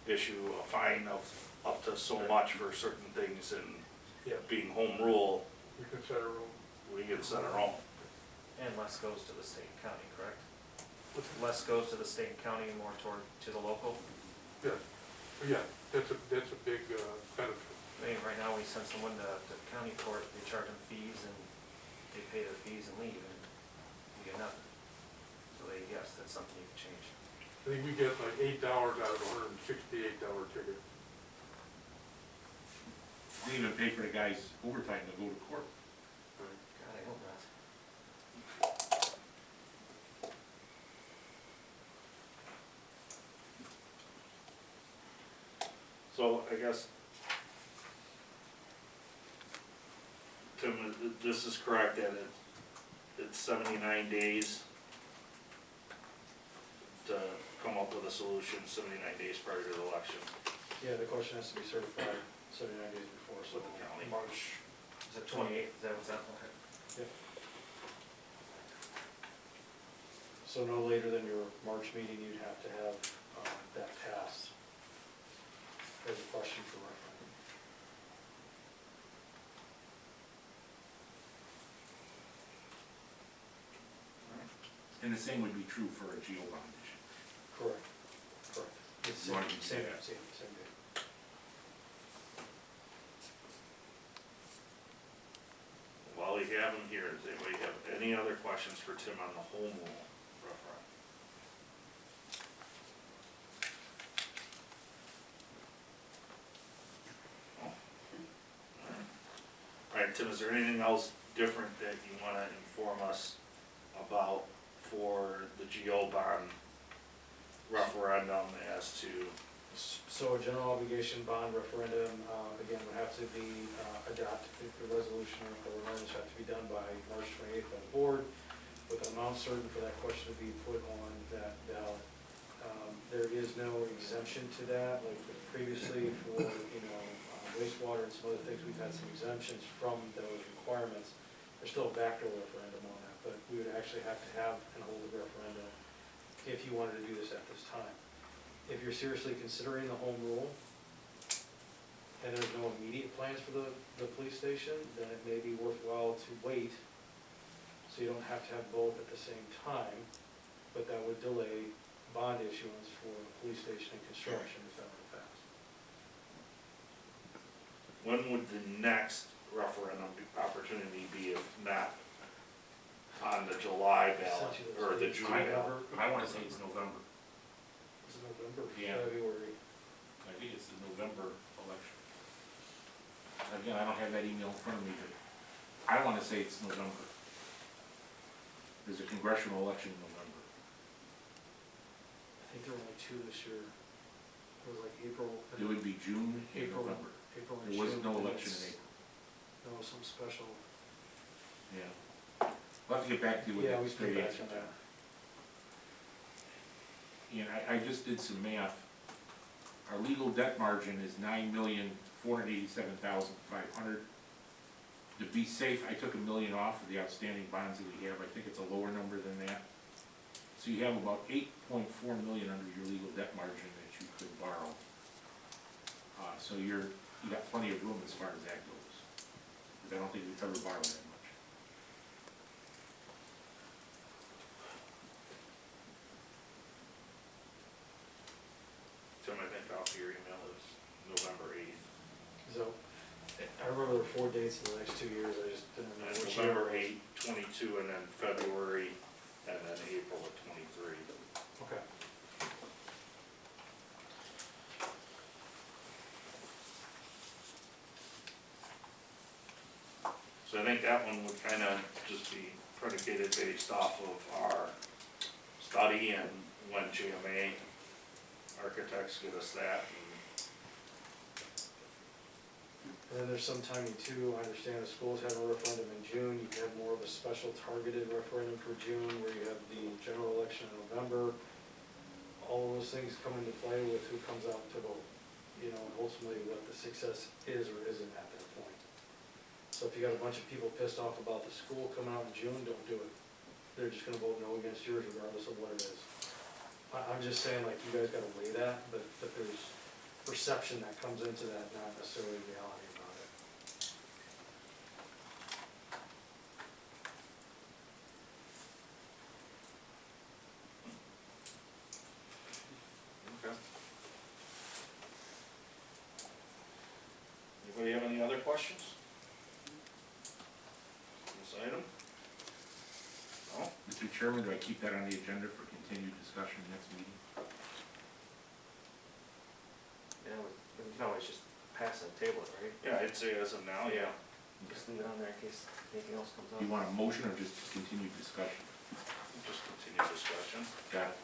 Speaker 6: issue a fine of up to so much for certain things, and
Speaker 9: Yeah.
Speaker 6: being home rule,
Speaker 9: we can set a rule.
Speaker 6: we can set our own.
Speaker 4: And less goes to the state and county, correct? Less goes to the state and county, more toward, to the local?
Speaker 9: Yes, yeah, that's a big benefit.
Speaker 4: I mean, right now, we send someone to county court, they charge them fees, and they pay their fees and leave, and we get nothing. So yes, that's something you can change.
Speaker 9: I think we get like $8 out of a $168 ticket.
Speaker 2: They even pay for the guy's overtime to go to court.
Speaker 4: God, I hope not.
Speaker 6: So I guess, Tim, this is correct, that it's 79 days to come up with a solution, 79 days prior to the election.
Speaker 3: Yeah, the question has to be certified 79 days before, so
Speaker 6: With the county.
Speaker 3: March.
Speaker 4: Is it 28th, is that what's that? Okay.
Speaker 3: Yep. So no later than your March meeting, you'd have to have that passed. There's a question for referendum.
Speaker 2: And the same would be true for a GO bond issue.
Speaker 3: Correct, correct. It's
Speaker 2: You wanna do
Speaker 3: same,
Speaker 2: that?
Speaker 3: same day.
Speaker 6: While we have him here, does anybody have any other questions for Tim on the home rule referendum? No? All right, Tim, is there anything else different that you wanna inform us about for the GO bond referendum as to,
Speaker 3: So a general obligation bond referendum, again, would have to be adopted, the resolution or ordinance have to be done by March 28th by the board, with an amount certain for that question to be put on that ballot. There is no exemption to that, like previously for, wastewater and some other things, we've had some exemptions from those requirements. There's still a backdoor referendum on that, but we would actually have to have and hold a referendum if you wanted to do this at this time. If you're seriously considering the home rule, and there's no immediate plans for the police station, then it may be worthwhile to wait, so you don't have to have both at the same time, but that would delay bond issuance for the police station and construction if that were to pass.
Speaker 6: when would the next referendum opportunity be if not on the July ballot, or the June ballot?
Speaker 2: I wanna say it's November.
Speaker 3: Is it November,
Speaker 2: Yeah.
Speaker 3: February?
Speaker 2: I think it's the November election. Again, I don't have that email in front of me, but I wanna say it's November. There's a congressional election in November.
Speaker 3: I think there were only two this year. It was like April.
Speaker 2: It would be June and
Speaker 3: April.
Speaker 2: November.
Speaker 3: April and
Speaker 2: There was
Speaker 3: June,
Speaker 2: no
Speaker 3: and
Speaker 2: election in
Speaker 3: it's-
Speaker 2: April.
Speaker 3: No, some special.
Speaker 2: Yeah. We'll have to get back to you with
Speaker 3: Yeah,
Speaker 2: the
Speaker 3: we can
Speaker 2: straight
Speaker 3: get back
Speaker 2: answer.
Speaker 3: on that.
Speaker 2: And I just did some math. Our legal debt margin is $9,487,500. To be safe, I took $1 million off of the outstanding bonds that we have. I think it's a lower number than that. So you have about $8.4 million under your legal debt margin that you could borrow. So you got plenty of room as far as that goes. Because I don't think we've ever borrowed that much.
Speaker 6: Tim, I think off your email is November 8th.
Speaker 3: So, I remember there were 4 dates in the next 2 years, I just didn't remember which year.
Speaker 6: November 8th, 22, and then February, and then April of 23.
Speaker 3: Okay.
Speaker 6: So I think that one would kind of just be predicated based off of our study and when GMA architects get us that.
Speaker 3: And then there's some timing too, I understand the schools have a referendum in June, you can have more of a special targeted referendum for June, where you have the general election in November. All of those things come into play with who comes out to vote, you know, and ultimately what the success is or isn't at that point. So if you got a bunch of people pissed off about the school coming out in June, don't do it. They're just gonna vote no against yours regardless of what it is. I'm just saying, like, you guys gotta weigh that, but there's perception that comes into that, not necessarily reality about it.
Speaker 6: Okay. Anybody have any other questions? This item? No?
Speaker 2: Mr. Chairman, do I keep that on the agenda for continued discussion next meeting?
Speaker 4: Yeah, we can always just pass and table it, right?
Speaker 6: Yeah, I'd say as of now, yeah.
Speaker 4: Just leave it on there in case anything else comes up.
Speaker 2: Do you want a motion or just continued discussion?
Speaker 6: Just continue discussion.
Speaker 2: Got it.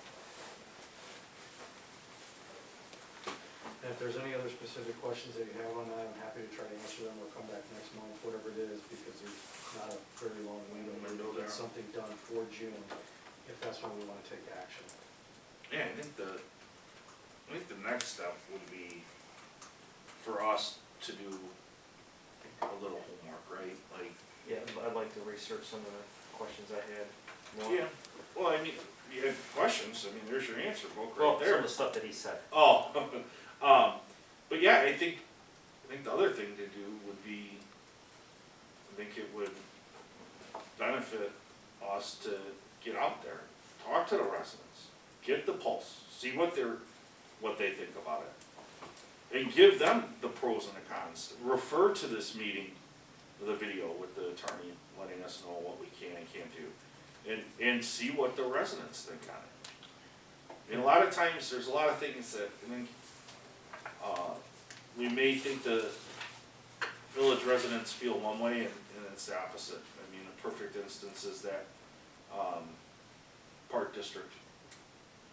Speaker 3: And if there's any other specific questions that you have on that, I'm happy to try to answer them, or come back next month, whatever it is, because there's not a very long window to get something done for June, if that's when we wanna take action.
Speaker 6: Yeah, I think the next step would be for us to do a little homework, right? Like,
Speaker 4: Yeah, I'd like to research some of the questions I had more.
Speaker 6: yeah, well, I mean, you have questions, I mean, there's your answer book
Speaker 4: Well,
Speaker 6: right
Speaker 4: some
Speaker 6: there.
Speaker 4: of the stuff that he said.
Speaker 6: Oh, but yeah, I think the other thing to do would be, I think it would benefit us to get out there, talk to the residents, get the pulse, see what they think about it. And give them the pros and the cons, refer to this meeting, the video with the attorney, letting us know what we can and can't do. And see what the residents think on it. And a lot of times, there's a lot of things that, I think, we may think the village residents feel one way, and it's the opposite. I mean, a perfect instance is that, Park District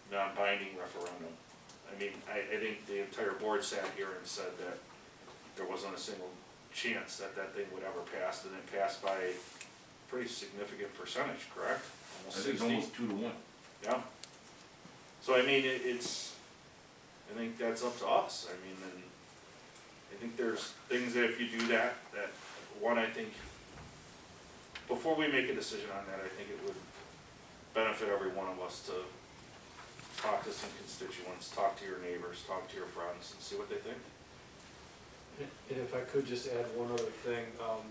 Speaker 6: non-binding referendum. I mean, I think the entire board sat here and said that there wasn't a single chance that that thing would ever pass, and it passed by a pretty significant percentage, correct?
Speaker 2: I think it's almost 2-1.
Speaker 6: Yeah. So I mean, I think that's up to us. I mean, and I think there's things that if you do that, one, I think, before we make a decision on that, I think it would benefit every one of us to talk to some constituents, talk to your neighbors, talk to your friends, and see what they think.
Speaker 3: And if I could just add one other thing,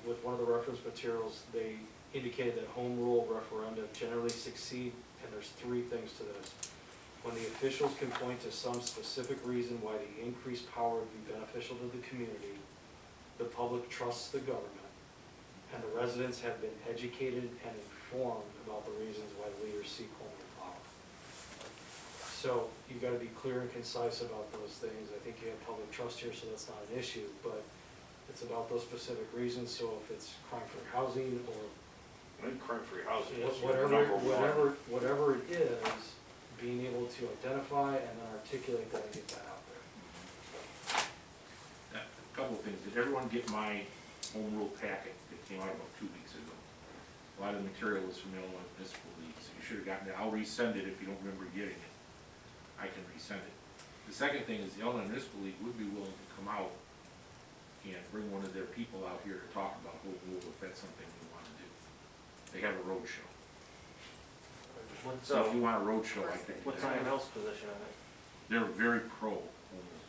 Speaker 3: with one of the reference materials, they indicated that home rule referenda generally succeed, and there's three things to this. When the officials can point to some specific reason why the increased power would be beneficial to the community, the public trusts the government, and the residents have been educated and informed about the reasons why leaders seek home rule power. So you've got to be clear and concise about those things. I think you have public trust here, so that's not an issue, but it's about those specific reasons. So if it's crime-free housing or
Speaker 6: I think crime-free housing is number one.
Speaker 3: whatever it is, being able to identify and then articulate that and get that out there.
Speaker 2: A couple of things. Did everyone get my home rule packet that came out about 2 weeks ago? A lot of the material was from Illinois Municipal League, so you should have gotten it. I'll resend it if you don't remember getting it. I can resend it. The second thing is the Illinois Municipal League would be willing to come out and bring one of their people out here to talk about home rule if that's something we want to do. They have a road show. So if you want a road show, I think.
Speaker 4: What's someone else's position on it?
Speaker 2: They're very pro home rule.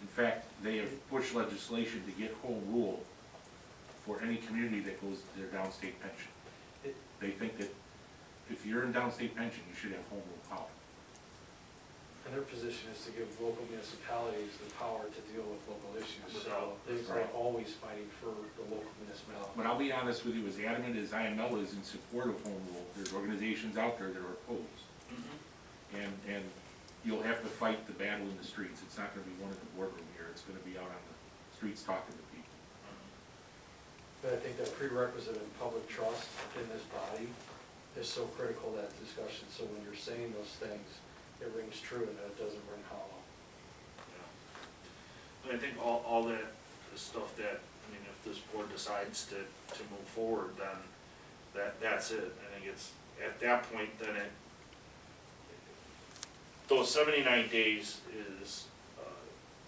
Speaker 2: In fact, they have pushed legislation to get home rule for any community that goes to their downstate pension. They think that if you're in downstate pension, you should have home rule power.
Speaker 3: And their position is to give local municipalities the power to deal with local issues. So they're always fighting for the local municipality.
Speaker 2: But I'll be honest with you, as adamant as IML is in support of home rule, there's organizations out there that are opposed. And you'll have to fight the battle in the streets. It's not gonna be one in the boardroom here, it's gonna be out on the streets talking to people.
Speaker 3: But I think that prerequisite of public trust in this body is so critical, that discussion. So when you're saying those things, it rings true and that it doesn't ring hollow.
Speaker 6: And I think all that is stuff that, I mean, if this board decides to move forward, then that's it. I think it's, at that point, then those 79 days is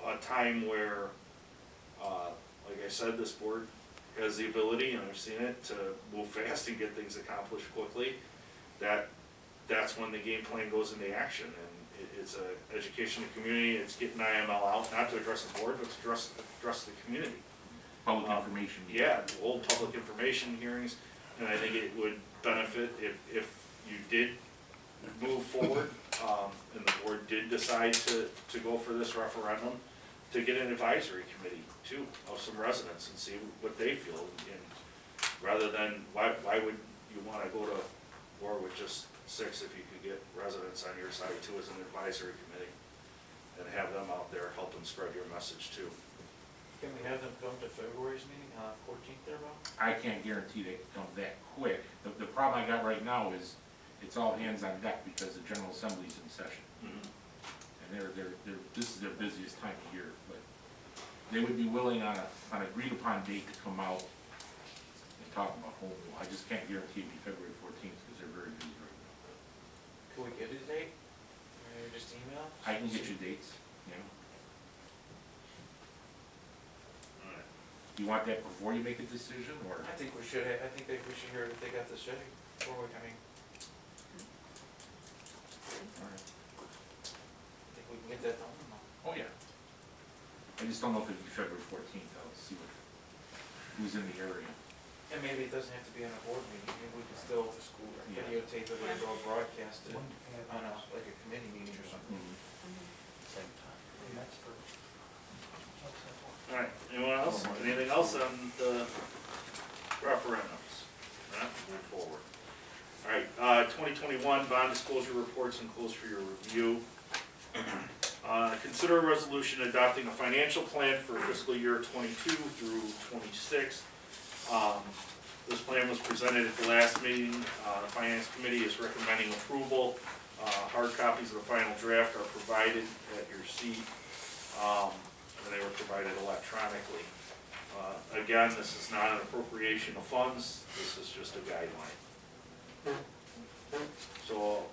Speaker 6: a time where, like I said, this board has the ability, and I've seen it, to move fast and get things accomplished quickly. That's when the game plan goes into action, and it's a education of the community, it's getting IML out, not to address the board, but to address the community.
Speaker 2: Public information.
Speaker 6: Yeah, old public information hearings, and I think it would benefit if you did move forward, and the board did decide to go for this referendum, to get an advisory committee too, of some residents and see what they feel. And rather than, why would you wanna go to war with just 6 if you could get residents on your side too as an advisory committee? And have them out there helping spread your message too.
Speaker 10: Can we have them come to February's meeting, 14th there, Bob?
Speaker 2: I can't guarantee they can come that quick. The problem I got right now is, it's all hands on deck because the General Assembly's in session. And this is their busiest time of year, but they would be willing on an agreed upon date to come out and talk about home rule. I just can't guarantee it'd be February 14th because they're very busy right now.
Speaker 10: Can we get a date? Or just email?
Speaker 2: I can get you dates, you know.
Speaker 6: Alright.
Speaker 2: Do you want that before you make a decision, or?
Speaker 10: I think we should, I think that we should hear if they got this ready, before we, I mean,
Speaker 2: All right.
Speaker 10: I think we can get that done.
Speaker 2: Oh, yeah. I just don't know if it'd be February 14th. I'll see who's in the area.
Speaker 10: And maybe it doesn't have to be on a board meeting, maybe we can still
Speaker 2: Yeah.
Speaker 10: videotape it or go broadcast it on a, like a committee meeting or something.
Speaker 11: Same time.
Speaker 6: Alright, anyone else? Anything else on the referendums? Alright, move forward. Alright, 2021 bond disclosure reports enclosed for your review. Consider a resolution adopting a financial plan for fiscal year 22 through 26. This plan was presented at the last meeting. The Finance Committee is recommending approval. Hard copies of the final draft are provided at your seat, and they were provided electronically. Again, this is not an appropriation of funds, this is just a guideline. So,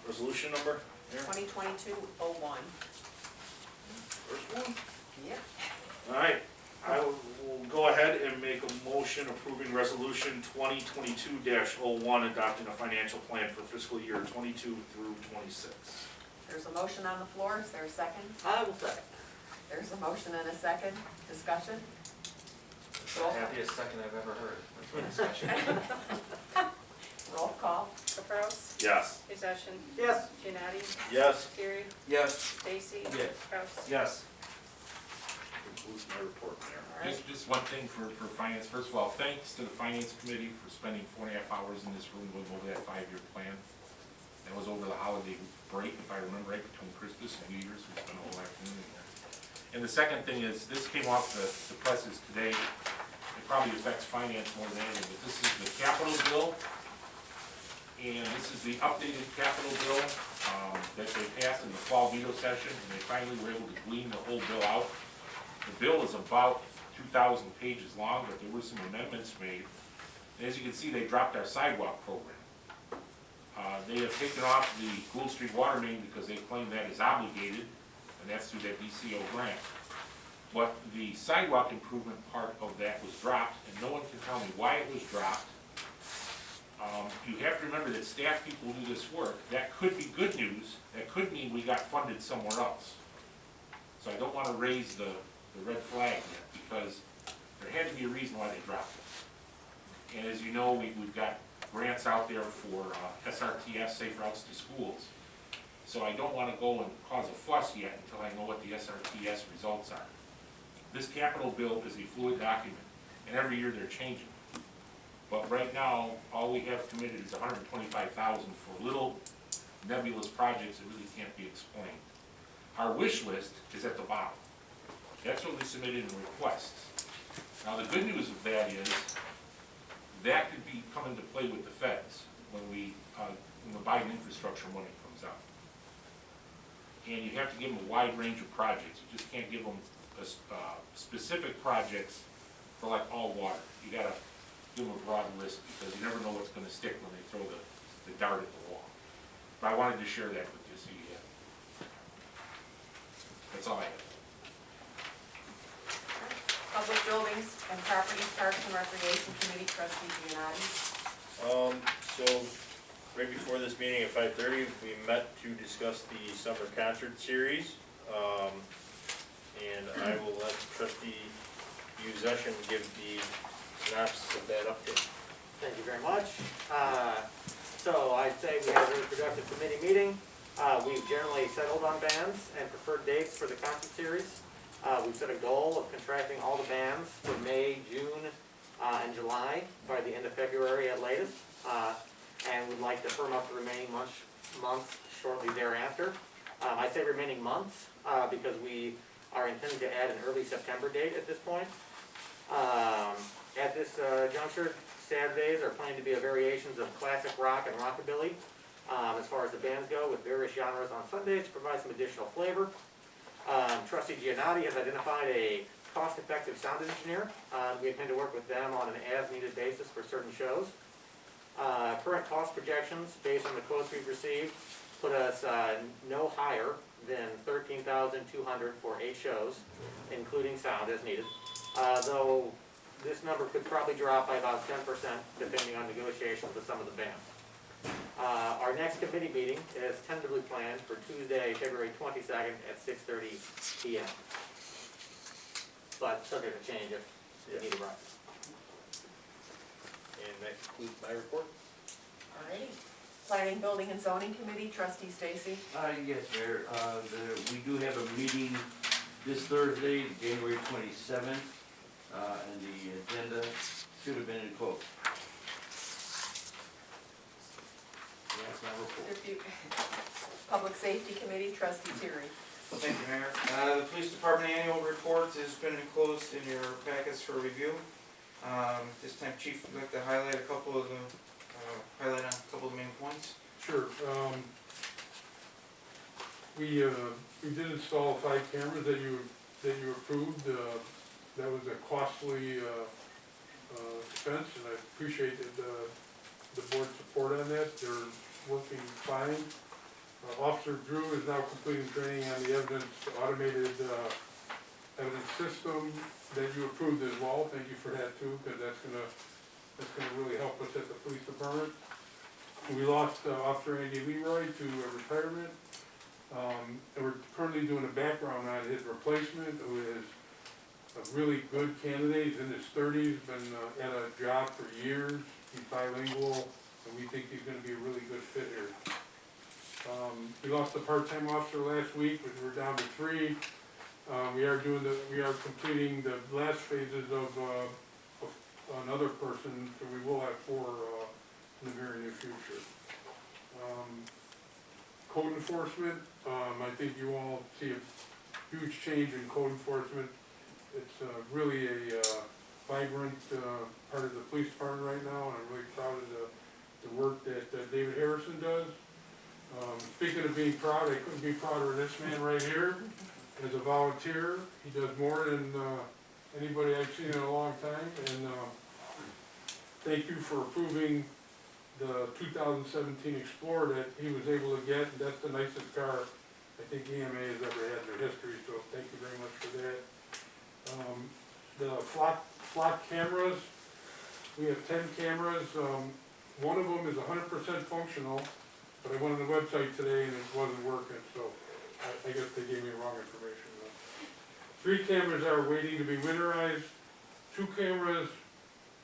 Speaker 6: resolution number, here,
Speaker 1: 2022-01.
Speaker 6: first one.
Speaker 1: Yep.
Speaker 6: Alright, I will go ahead and make a motion approving resolution 2022-01, adopting a financial plan for fiscal year 22 through 26.
Speaker 1: There's a motion on the floor, is there a second?
Speaker 5: I will second.
Speaker 1: There's a motion and a second, discussion?
Speaker 4: It's the happiest second I've ever heard for discussion.
Speaker 1: Roll call.
Speaker 8: Caprows,
Speaker 6: Yes.
Speaker 8: Possession,
Speaker 5: Yes.
Speaker 8: Janetti,
Speaker 6: Yes.
Speaker 8: Gary,
Speaker 10: Yes.
Speaker 8: Stacy,
Speaker 10: Yes.
Speaker 8: Kraus.
Speaker 4: Yes.
Speaker 6: Concludes my report, Mayor.
Speaker 1: All right.
Speaker 2: Just one thing for finance. First of all, thanks to the Finance Committee for spending 4.5 hours in this room going over that 5-year plan. That was over the holiday break, if I remember right, between Christmas and New Year's. We spent a whole afternoon in there. And the second thing is, this came off the presses today. It probably affects finance more than anything, but this is the capital bill. And this is the updated capital bill that they passed in the fall veto session, and they finally were able to glean the whole bill out. The bill is about 2,000 pages long, but there were some amendments made. And as you can see, they dropped our sidewalk program. They have taken off the Gould Street water main because they claim that is obligated, and that's through that DCO grant. But the sidewalk improvement part of that was dropped, and no one can tell me why it was dropped. You have to remember that staff people do this work. That could be good news. That could mean we got funded somewhere else. So I don't want to raise the red flag yet, because there had to be a reason why they dropped it. And as you know, we've got grants out there for SRTS, Safe Routes to Schools. So I don't want to go and cause a fuss yet until I know what the SRTS results are. This capital bill is a fluid document, and every year they're changing. But right now, all we have committed is $125,000 for little nebulous projects that really can't be explained. Our wish list is at the bottom. That's what we submitted in requests. Now, the good news of that is, that could be come into play with the feds when the Biden infrastructure money comes out. And you have to give them a wide range of projects. You just can't give them specific projects for like all water. You gotta give them a broad list, because you never know what's gonna stick when they throw the dart at the wall. But I wanted to share that with you, so you have. That's all I have.
Speaker 1: Public Buildings and Properties, Parks and Recreation Committee, Trustee Giannotti.
Speaker 7: So, right before this meeting at 5:30, we met to discuss the summer concert series. And I will let Trustee Uzeshin give the synopsis of that update.
Speaker 5: Thank you very much. So I'd say we had a very productive committee meeting. We've generally settled on bands and preferred dates for the concert series. We've set a goal of contracting all the bands for May, June, and July by the end of February at latest. And we'd like to firm up the remaining months shortly thereafter. I say remaining months because we are intending to add an early September date at this point. At this juncture, Saturdays are planned to be variations of classic rock and rockabilly as far as the bands go, with various genres on Sundays to provide some additional flavor. Trustee Giannotti has identified a cost-effective sound engineer. We intend to work with them on an as-needed basis for certain shows. Current cost projections, based on the quotes we've received, put us no higher than $13,200 for 8 shows, including sound as needed. Though this number could probably drop by about 10% depending on negotiations with some of the bands. Our next committee meeting is tentatively planned for Tuesday, February 22nd at 6:30 p.m. But subject to change if the need arises.
Speaker 7: And that concludes my report.
Speaker 1: Alrighty. Planning, Building and Zoning Committee, Trustee Stacy.
Speaker 11: Yes, Mayor, we do have a meeting this Thursday, January 27th, and the agenda should have been in quote. That's my report.
Speaker 1: Public Safety Committee, Trustee Terry.
Speaker 10: Well, thank you, Mayor. The Police Department Annual Report has been enclosed in your packets for review. This time, Chief, would like to highlight a couple of the, main points.
Speaker 9: Sure. We did install 5 cameras that you approved. That was a costly expense, and I appreciate the board's support on that. They're working fine. Officer Drew is now completing training on the automated evidence system that you approved as well. Thank you for that too, because that's gonna really help us at the police department. We lost Officer Andy Leroy to retirement. And we're currently doing a background on his replacement, who is a really good candidate. He's in his 30s, been at a job for years. He's bilingual, and we think he's gonna be a really good fit here. We lost a part-time officer last week, but we're down to 3. We are completing the last phases of another person, so we will have 4 in the very near future. Code enforcement, I think you all see a huge change in code enforcement. It's really a vibrant part of the police department right now, and I'm really proud of the work that David Harrison does. Speaking of being proud, I couldn't be prouder of this man right here. As a volunteer, he does more than anybody I've seen in a long time, and thank you for approving the 2017 Explorer that he was able to get, and that's the nicest car I think EMA has ever had in their history, so thank you very much for that. The flock cameras, we have 10 cameras. One of them is 100% functional, but I went on the website today and it wasn't working, so I guess they gave me wrong information. 3 cameras are waiting to be winterized. 2 cameras,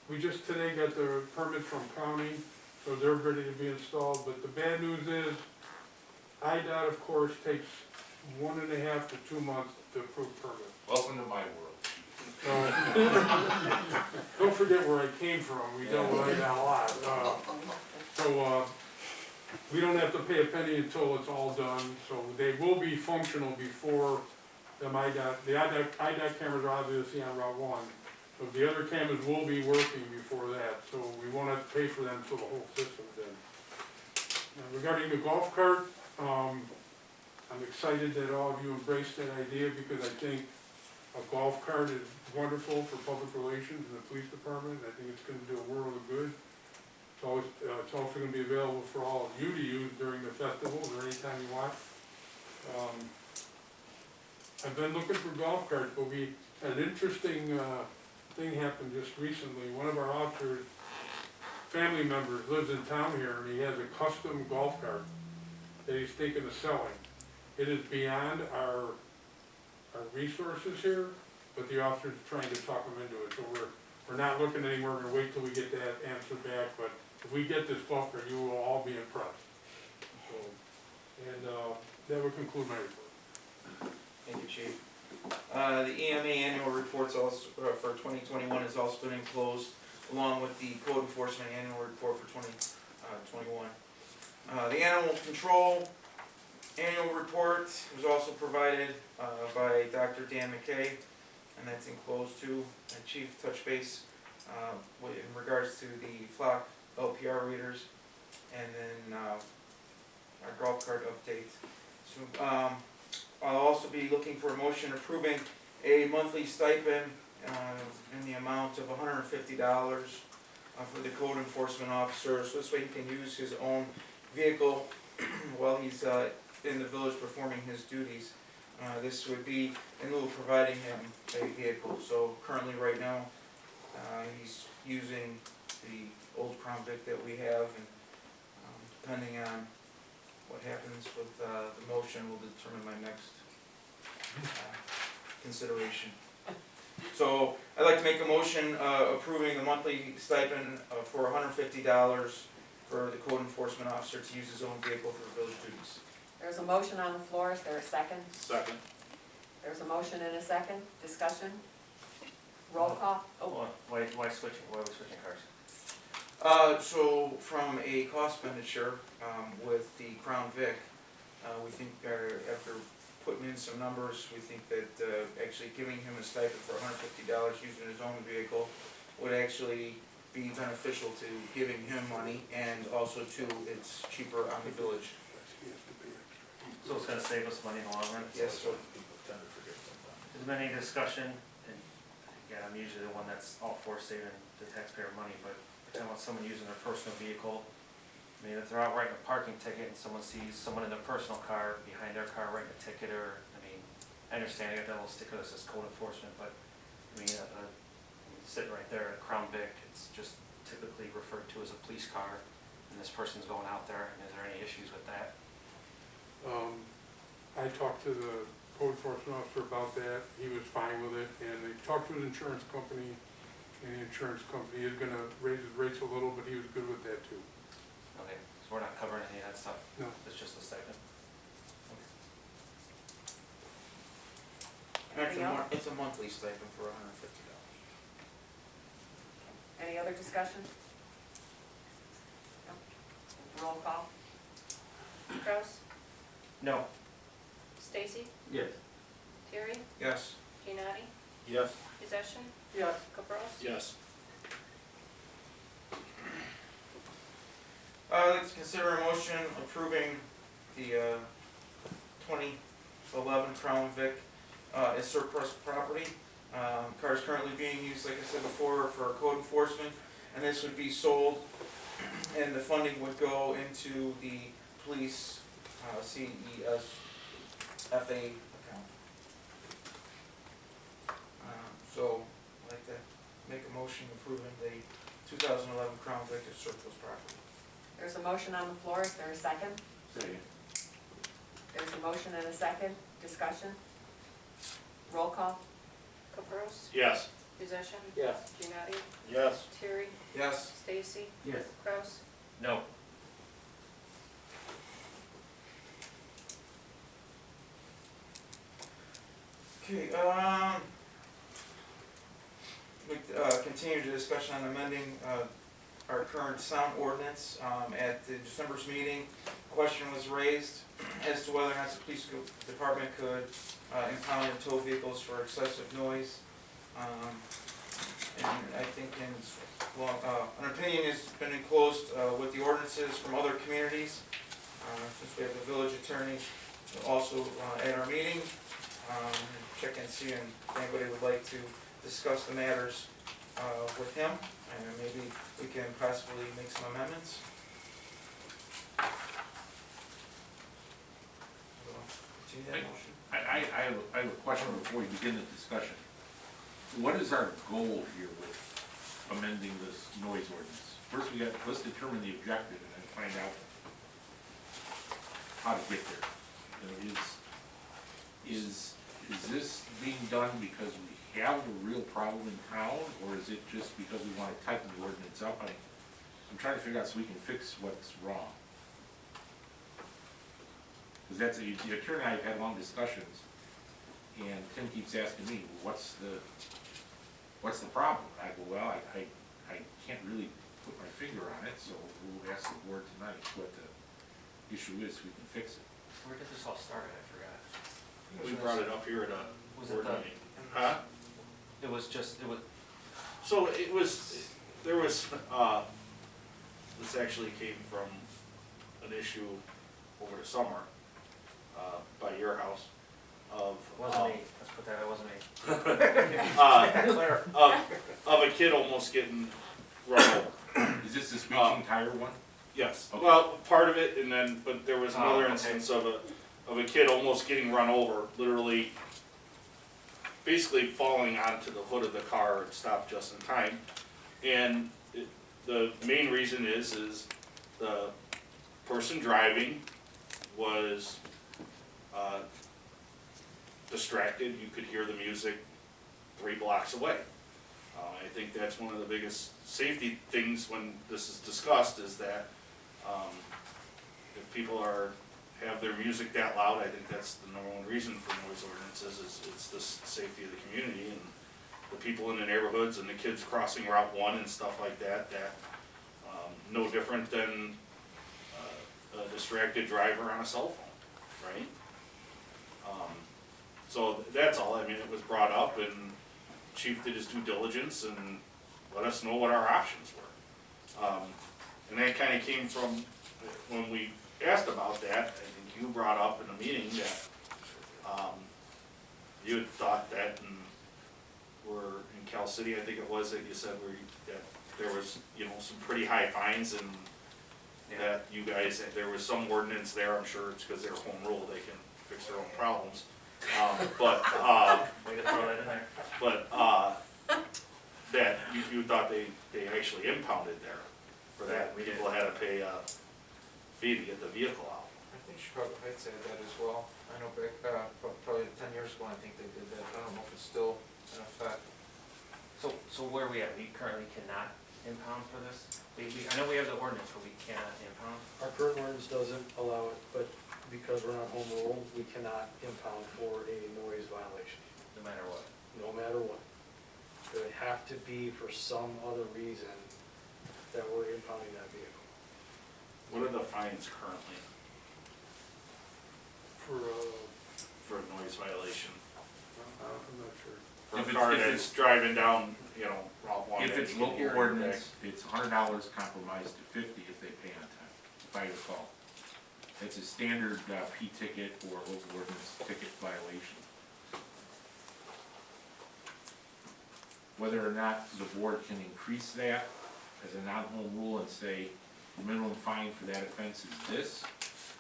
Speaker 9: we just today got the permit from county, so they're ready to be installed. But the bad news is, IDOT, of course, takes 1.5 to 2 months to approve permits.
Speaker 2: Welcome to my world.
Speaker 9: Don't forget where I came from, we dealt with IDOT a lot. So we don't have to pay a penny until it's all done, so they will be functional before the IDOT cameras are obviously on Route 1. So the other cameras will be working before that, so we won't have to pay for them until the whole system's in. Regarding the golf cart, I'm excited that all of you embraced that idea, because I think A golf cart is wonderful for public relations and the police department. I think it's gonna do a world of good. It's also gonna be available for all of you to use during the festivals or anytime you want. I've been looking for golf carts, but we had an interesting, thing happened just recently. One of our officers, family members, lives in town here, and he has a custom golf cart that he's thinking of selling. It is beyond our resources here, but the officer's trying to talk him into it, so we're not looking anymore, we're gonna wait till we get that answer back, but if we get this golf cart, you will all be impressed. So, and, that would conclude my report.
Speaker 10: Thank you, Chief. The EMA annual reports also, for 2021 has also been enclosed, along with the code enforcement annual report for 2021. The animal control annual report was also provided by Dr. Dan McKay, and that's enclosed too. And Chief touched base in regards to the flock LPR readers, and then our golf cart update. So I'll also be looking for a motion approving a monthly stipend in the amount of $150 for the code enforcement officer, so this way he can use his own vehicle while he's in the village performing his duties. This would be in lieu of providing him a vehicle. So currently, right now, he's using the old Crown Vic that we have, and depending on what happens with the motion will determine my next consideration. So I'd like to make a motion approving the monthly stipend for $150 for the code enforcement officer to use his own vehicle for village duties.
Speaker 1: There's a motion on the floor, is there a second?
Speaker 6: Second.
Speaker 1: There's a motion and a second, discussion? Roll call? Oh,
Speaker 4: Why are we switching cars?
Speaker 10: So from a cost expenditure with the Crown Vic, we think after putting in some numbers, we think that actually giving him a stipend for $150 using his own vehicle would actually be beneficial to giving him money, and also too, it's cheaper on the village.
Speaker 4: So it's gonna save us money in the long run?
Speaker 10: Yes, so
Speaker 4: There's been any discussion, and again, I'm usually the one that's all for saving the taxpayer money, but I want someone using their personal vehicle. I mean, if they're out writing a parking ticket and someone sees someone in their personal car behind their car writing a ticket, or, I mean, I understand I got that little sticker that says code enforcement, but, I mean, sitting right there, a Crown Vic, it's just typically referred to as a police car, and this person's going out there, and is there any issues with that?
Speaker 9: I talked to the code enforcement officer about that, he was fine with it, and they talked to his insurance company, and the insurance company is gonna raise his rates a little, but he was good with that too.
Speaker 4: Okay, so we're not covering any of that stuff?
Speaker 9: No.
Speaker 4: It's just a stipend?
Speaker 1: anything else?
Speaker 10: it's a monthly stipend for $150.
Speaker 1: Any other discussion? No. Roll call?
Speaker 8: Kraus,
Speaker 4: No.
Speaker 8: Stacy,
Speaker 11: Yes.
Speaker 8: Terry,
Speaker 10: Yes.
Speaker 8: Giannotti,
Speaker 6: Yes.
Speaker 8: Possession,
Speaker 1: Yes.
Speaker 8: Capros.
Speaker 6: Yes.
Speaker 10: I'd like to consider a motion approving the 2011 Crown Vic as surplus property. Car is currently being used, like I said before, for code enforcement, and this would be sold, and the funding would go into the police CESFA account. So I'd like to make a motion approving the 2011 Crown Vic as surplus property.
Speaker 1: There's a motion on the floor, is there a second?
Speaker 11: Second.
Speaker 1: There's a motion and a second, discussion? Roll call?
Speaker 8: Capros,
Speaker 6: Yes.
Speaker 8: Possession,
Speaker 5: Yes.
Speaker 8: Giannotti,
Speaker 6: Yes.
Speaker 8: Terry,
Speaker 10: Yes.
Speaker 8: Stacy,
Speaker 11: Yes.
Speaker 8: Kraus.
Speaker 4: No.
Speaker 10: Okay, we continue the discussion on amending our current sound ordinance. At the December's meeting, a question was raised as to whether or not the police department could impound and tow vehicles for excessive noise. And I think an opinion has been enclosed with the ordinances from other communities, since we have the village attorney also at our meeting. check and see if anybody would like to discuss the matters, with him, and maybe we can possibly make some amendments. Do you have a motion?
Speaker 2: I have a question before we begin the discussion. What is our goal here with amending this noise ordinance? First, let's determine the objective and then find out how to get there. You know, is this being done because we have a real problem in town, or is it just because we wanna tighten the ordinance up? I'm trying to figure out so we can fix what's wrong. Cause the attorney and I have had long discussions, and Tim keeps asking me, well, what's the problem? I go, well, I can't really put my finger on it, so we'll ask the board tonight what the issue is, so we can fix it.
Speaker 5: Where did this all start, I forgot.
Speaker 6: We brought it up here at a
Speaker 5: Was it
Speaker 6: board
Speaker 5: the-
Speaker 6: meeting. Huh?
Speaker 5: It was,
Speaker 6: So there was, this actually came from an issue over the summer, by your house, of.
Speaker 5: wasn't me, let's put that, it wasn't me.
Speaker 6: Of a kid almost getting run over.
Speaker 2: Is this the screeching tire one?
Speaker 6: Yes,
Speaker 2: Okay.
Speaker 6: well, part of it, and then, but there was another
Speaker 5: okay.
Speaker 6: instance of a kid almost getting run over, literally, basically falling onto the hood of the car and stopped just in time. And the main reason is the person driving was, distracted. You could hear the music 3 blocks away. I think that's one of the biggest safety things when this is discussed, is that, if people have their music that loud, I think that's the number one reason for noise ordinances, is it's the safety of the community and the people in the neighborhoods and the kids crossing Route 1 and stuff like that, no different than a distracted driver on a cell phone, right? So that's all. I mean, it was brought up, and Chief did his due diligence and let us know what our options were. And that kinda came from, when we asked about that, I think you brought up in a meeting that, you had thought that, and we're in Cal City, I think it was, that you said that there was, some pretty high fines, and that you guys, there was some ordinance there, I'm sure it's because they're home rule, they can fix their own problems.
Speaker 5: Way to throw that in there.
Speaker 6: But, that you thought they actually impounded there for that,
Speaker 10: We did.
Speaker 6: people had to pay a fee to get the vehicle out.
Speaker 10: I think Chicago Heights had that as well. I know back, probably 10 years ago, I think they did that. I don't know if it's still in effect.
Speaker 5: So where are we at? We currently cannot impound for this? I know we have the ordinance, but we cannot impound?
Speaker 3: Our current ordinance doesn't allow it, but because we're not home rule, we cannot impound for a noise violation,
Speaker 5: No matter what?
Speaker 3: no matter what. It would have to be for some other reason that we're impounding that vehicle.
Speaker 6: What are the fines currently for a noise violation?
Speaker 9: I'm not sure.
Speaker 6: For a
Speaker 2: If
Speaker 6: car
Speaker 2: it's-
Speaker 6: that's driving down, Route 1.
Speaker 2: If
Speaker 6: and
Speaker 2: it's
Speaker 6: you can
Speaker 2: local
Speaker 6: hear it
Speaker 2: ordinance, it's $100 compromised to $50 if they pay on time, if I recall. It's a standard P ticket or local ordinance ticket violation. Whether or not the board can increase that as a non-home rule and say the minimum fine for that offense is this,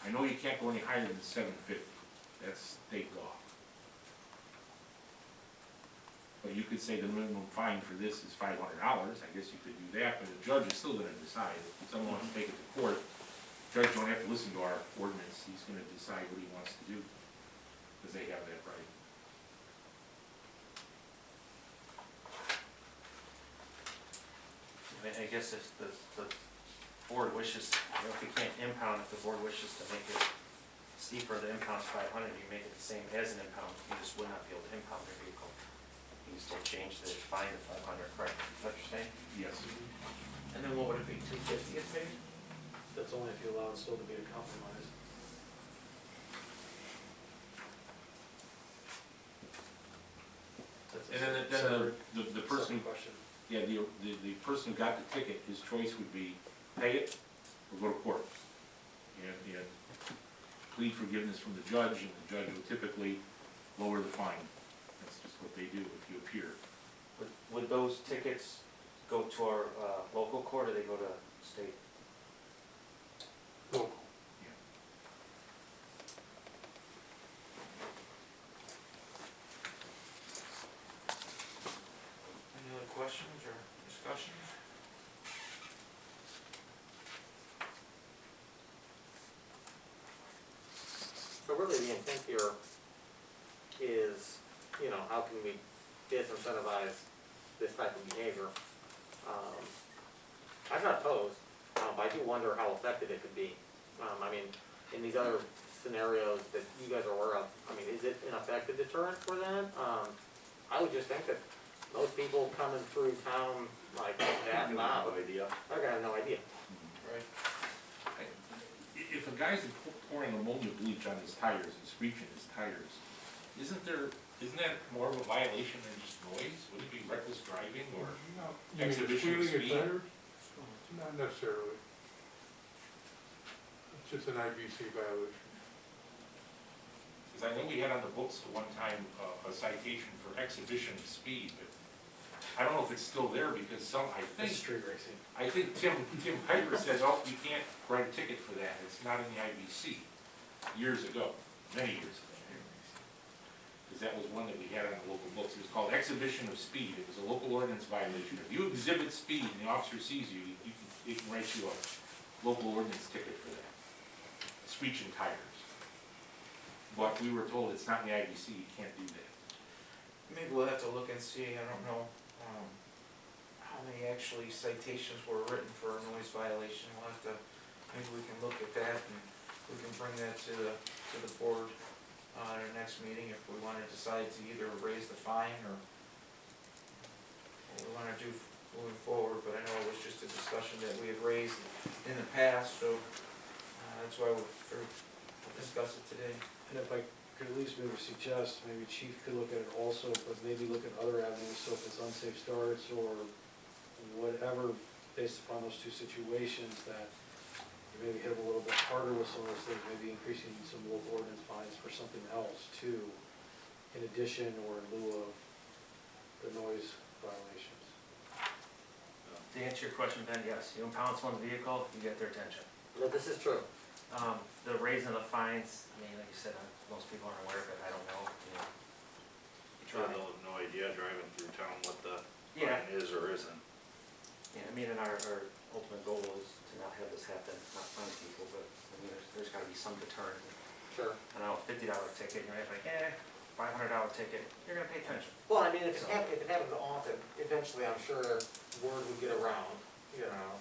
Speaker 2: I know you can't go any higher than $750, that's state law. But you could say the minimum fine for this is $500, I guess you could do that, but the judge is still gonna decide. If someone wants to take it to court, the judge don't have to listen to our ordinance, he's gonna decide what he wants to do, because they have that right.
Speaker 5: I guess if the board wishes, if we can't impound, if the board wishes to make it steeper, the impound's 500, you make it the same as an impound, you just would not be able to impound your vehicle. You still change the fine to 500, correct? Is that what you're saying?
Speaker 2: Yes.
Speaker 5: And then what would it be, 250 maybe?
Speaker 3: That's only if you allow it still to be a compromise. That's a
Speaker 2: And then
Speaker 3: separate-
Speaker 2: the person,
Speaker 3: separate question.
Speaker 2: yeah, the person who got the ticket, his choice would be pay it or go to court. And plead forgiveness from the judge, and the judge would typically lower the fine. That's just what they do if you appear.
Speaker 4: Would those tickets go to our local court or they go to state?
Speaker 9: Local.
Speaker 10: Any other questions or discussions?
Speaker 5: So really the intent here is, you know, how can we disincentivize this type of behavior? I'm not opposed, but I do wonder how effective it could be. I mean, in these other scenarios that you guys are aware of, I mean, is it an effective deterrent for that? I would just think that most people coming through town like that loud,
Speaker 6: No idea.
Speaker 5: they're gonna have no idea.
Speaker 10: Right.
Speaker 2: If a guy's pouring ammonia bleach on his tires and screeching his tires, isn't that more of a violation than just noise? Would it be reckless driving or
Speaker 9: No, you mean
Speaker 2: exhibition of
Speaker 9: squealing
Speaker 2: speed?
Speaker 9: at tires? Not necessarily. It's just an IBC violation.
Speaker 2: Because I know we had on the books at one time a citation for exhibition of speed, but I don't know if it's still there because I
Speaker 3: It's street racing.
Speaker 2: think Tim Piper said, oh, you can't write a ticket for that, it's not in the IBC, years ago, many years ago. Because that was one that we had on the local books, it was called exhibition of speed, it was a local ordinance violation. If you exhibit speed and the officer sees you, he can write you a local ordinance ticket for that. Screeching tires. But we were told it's not in the IBC, you can't do that.
Speaker 10: Maybe we'll have to look and see, I don't know, how many actually citations were written for a noise violation. We'll have to, maybe we can look at that and we can bring that to the board at our next meeting if we want to decide to either raise the fine or what we want to do moving forward. But I know it was just a discussion that we had raised in the past, so that's why we'll discuss it today.
Speaker 3: And if I could at least maybe suggest, maybe Chief could look at it also, but maybe look at other avenues, so if it's unsafe starts or whatever, based upon those two situations, that you maybe hit a little bit harder with some of those things, maybe increasing some local ordinance fines for something else too, in addition or in lieu of the noise violations.
Speaker 12: To answer your question, Ben, yes, you impound someone's vehicle, you get their attention.
Speaker 5: No, this is true.
Speaker 12: The raising of the fines, I mean, like you said, most people aren't aware of it, I don't know, you know. You try.
Speaker 6: They'll have no idea driving through town what the
Speaker 12: Yeah.
Speaker 6: fine is or isn't.
Speaker 12: Yeah, I mean, and our ultimate goal is to not have this happen, not fine people, but, I mean, there's gotta be some deterrent.
Speaker 5: Sure.
Speaker 12: I don't know, $50 ticket, you're like, $500 ticket, you're gonna pay attention.
Speaker 5: Well, I mean, if it happened often, eventually I'm sure word would get around, you know.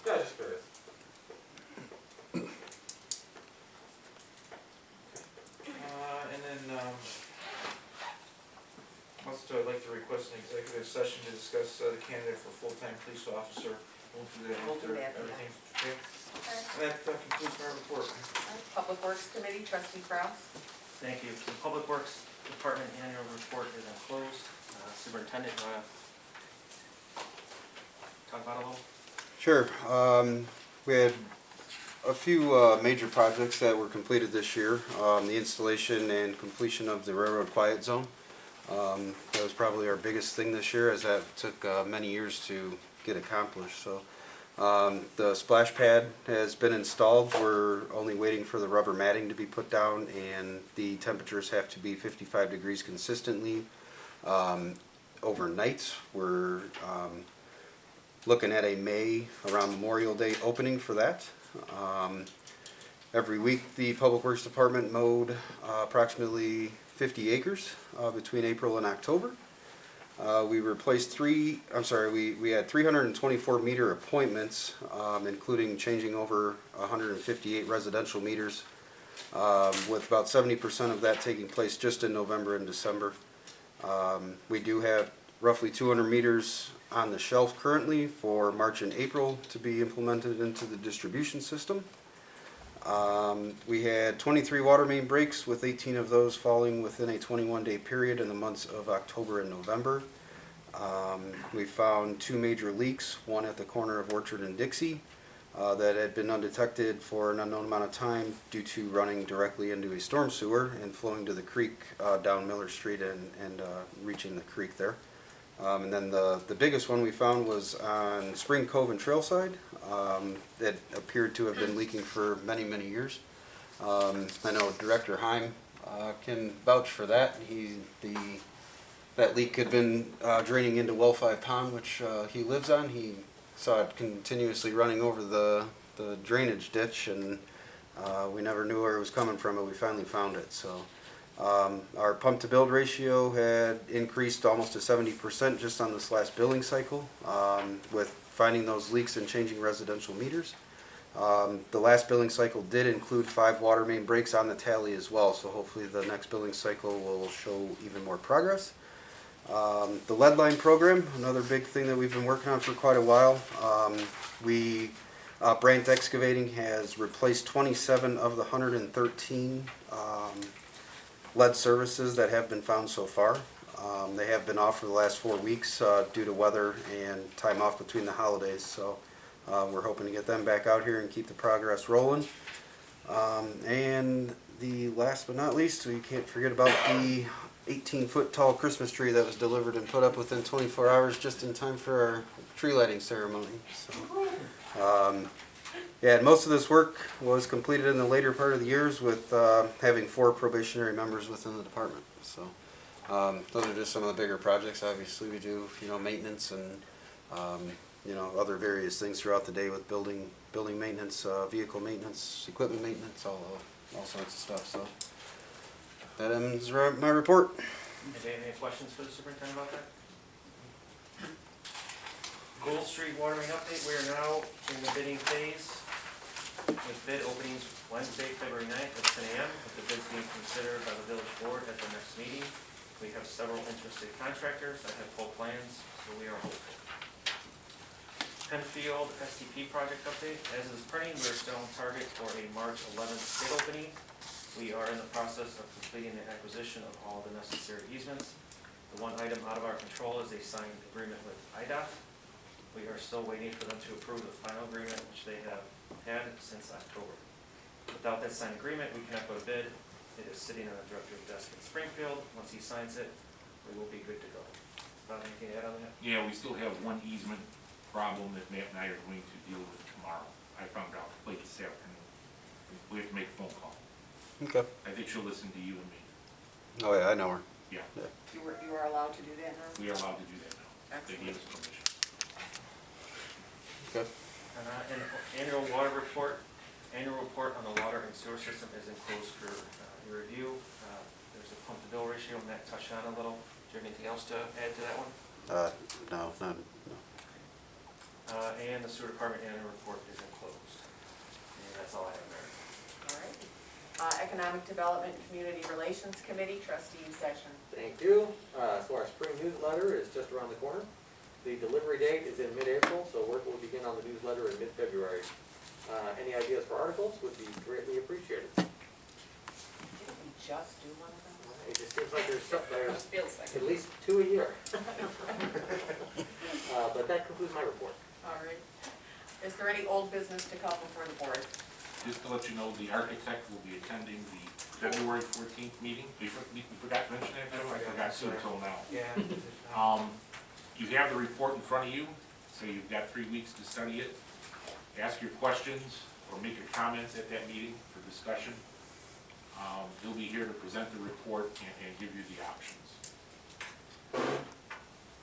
Speaker 5: Yeah, just curious.
Speaker 10: And then, also I'd like to request an executive session to discuss the candidate for full-time police officer. We'll do that
Speaker 1: We'll do
Speaker 10: after
Speaker 1: that, yeah.
Speaker 10: everything's okay.
Speaker 1: Okay.
Speaker 10: And that concludes my report.
Speaker 1: Public Works Committee, Trustee Kraus.
Speaker 12: Thank you. The Public Works Department annual report is closed. Superintendent, you wanna talk about it a little?
Speaker 13: Sure. We had a few major projects that were completed this year. The installation and completion of the railroad quiet zone. That was probably our biggest thing this year, as that took many years to get accomplished. So the splash pad has been installed. We're only waiting for the rubber matting to be put down, and the temperatures have to be 55 degrees consistently overnight. We're looking at a May, around Memorial Day opening for that. Every week the Public Works Department mowed approximately 50 acres between April and October. We replaced we had 324 meter appointments, including changing over 158 residential meters, with about 70% of that taking place just in November and December. We do have roughly 200 meters on the shelf currently for March and April to be implemented into the distribution system. We had 23 water main breaks, with 18 of those falling within a 21-day period in the months of October and November. We found 2 major leaks, one at the corner of Orchard and Dixie, that had been undetected for an unknown amount of time due to running directly into a storm sewer and flowing to the creek down Miller Street and reaching the creek there. And then the biggest one we found was on Spring Cove and Trailside. That appeared to have been leaking for many, many years. I know Director Heim can vouch for that. That leak had been draining into Well 5 Pond, which he lives on. He saw it continuously running over the drainage ditch, and we never knew where it was coming from, but we finally found it. So our pump to build ratio had increased almost to 70% just on this last billing cycle, with finding those leaks and changing residential meters. The last billing cycle did include 5 water main breaks on the tally as well, so hopefully the next billing cycle will show even more progress. The lead line program, another big thing that we've been working on for quite a while. Brandt Excavating has replaced 27 of the 113 lead services that have been found so far. They have been off for the last 4 weeks due to weather and time off between the holidays, so we're hoping to get them back out here and keep the progress rolling. And the last but not least, we can't forget about the 18-foot tall Christmas tree that was delivered and put up within 24 hours just in time for our tree lighting ceremony. So, yeah, and most of this work was completed in the later part of the years with having 4 probationary members within the department. So those are just some of the bigger projects. Obviously, we do maintenance and other various things throughout the day with building maintenance, vehicle maintenance, equipment maintenance, all sorts of stuff. So that ends my report.
Speaker 4: Any questions for the superintendent about that? Gold Street watering update, we are now in the bidding phase with bid openings Wednesday, February 9th at 10 a.m. with the bids being considered by the village board at the next meeting. We have several interested contractors that have full plans, so we are hopeful. Penfield STP project update, as is printing, we are still on target for a March 11th bid opening. We are in the process of completing the acquisition of all the necessary easements. The one item out of our control is a signed agreement with IDOT. We are still waiting for them to approve the final agreement, which they have had since October. Without that signed agreement, we cannot go to bid. It is sitting on the director's desk in Springfield. Once he signs it, we will be good to go. Bob, anything to add on that?
Speaker 2: Yeah, we still have one easement problem that Matt and I are going to deal with tomorrow. I found out late this afternoon. We have to make a phone call.
Speaker 13: Okay.
Speaker 2: I think she'll listen to you and me.
Speaker 13: Oh yeah, I know her.
Speaker 2: Yeah,
Speaker 1: You are allowed to do that now?
Speaker 2: we are allowed to do that now. They
Speaker 1: Excellent.
Speaker 2: gave us permission.
Speaker 13: Okay.
Speaker 4: And annual water report. Annual report on the water and sewer system is enclosed for your review. There's a pump to bill ratio, Matt touched on a little. Do you have anything else to add to that one?
Speaker 13: No.
Speaker 4: And the sewer department annual report is enclosed. And that's all I have there.
Speaker 1: All right. Economic Development and Community Relations Committee, trustee session.
Speaker 5: Thank you. So our spring newsletter is just around the corner. The delivery date is in mid-April, so work will begin on the newsletter in mid-February. Any ideas for articles would be greatly appreciated.
Speaker 1: Didn't we just do one of them?
Speaker 5: It just seems like there's
Speaker 8: Feels like
Speaker 5: at least 2 a year. But that concludes my report.
Speaker 1: All right. Is there any old business to come before the board?
Speaker 2: Just to let you know, the architect will be attending the February 14th meeting. We forgot to mention that, Joe? I forgot to until now.
Speaker 10: Yeah.
Speaker 2: You have the report in front of you, so you've got 3 weeks to study it. Ask your questions or make your comments at that meeting for discussion. He'll be here to present the report and give you the options.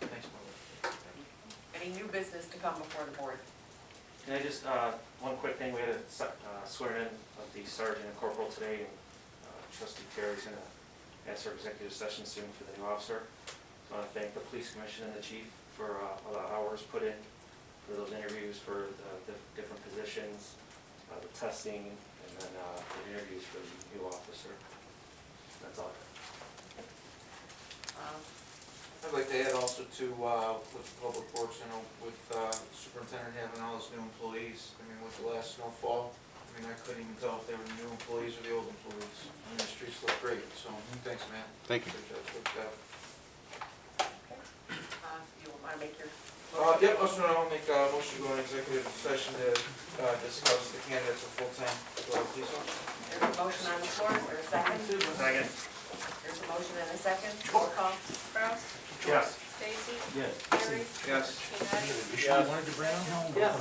Speaker 4: Thanks, Bob.
Speaker 1: Any new business to come before the board?
Speaker 4: Can I just, one quick thing, we had a swearing in of the sergeant and corporal today, and trustee Terry's gonna ask for executive session soon for the new officer. So I want to thank the police commission and the chief for all the hours put in for those interviews for the different positions, the testing, and then the interviews for the new officer. That's all I have.
Speaker 10: I'd like to add also to, with Public Works, with superintendent having all his new employees, with the last snowfall, I couldn't even tell if they were the new employees or the old employees. The streets look great, so thanks, Matt.
Speaker 13: Thank you.
Speaker 10: Good job.
Speaker 1: You want to make your
Speaker 10: Yep, I'll make a motion to go in executive session to, discuss the candidates for full-time police officer.
Speaker 1: There's a motion on the floor, is there a second?
Speaker 4: Second.
Speaker 1: There's a motion and a second, roll call.
Speaker 8: Kraus,
Speaker 4: Yes.
Speaker 8: Stacy,
Speaker 11: Yes.
Speaker 8: Terry,
Speaker 10: Yes.
Speaker 8: Teelee,
Speaker 5: Yes.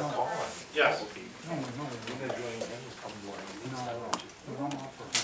Speaker 6: Yes.
Speaker 11: No, we're not joining them, it's coming to our meeting.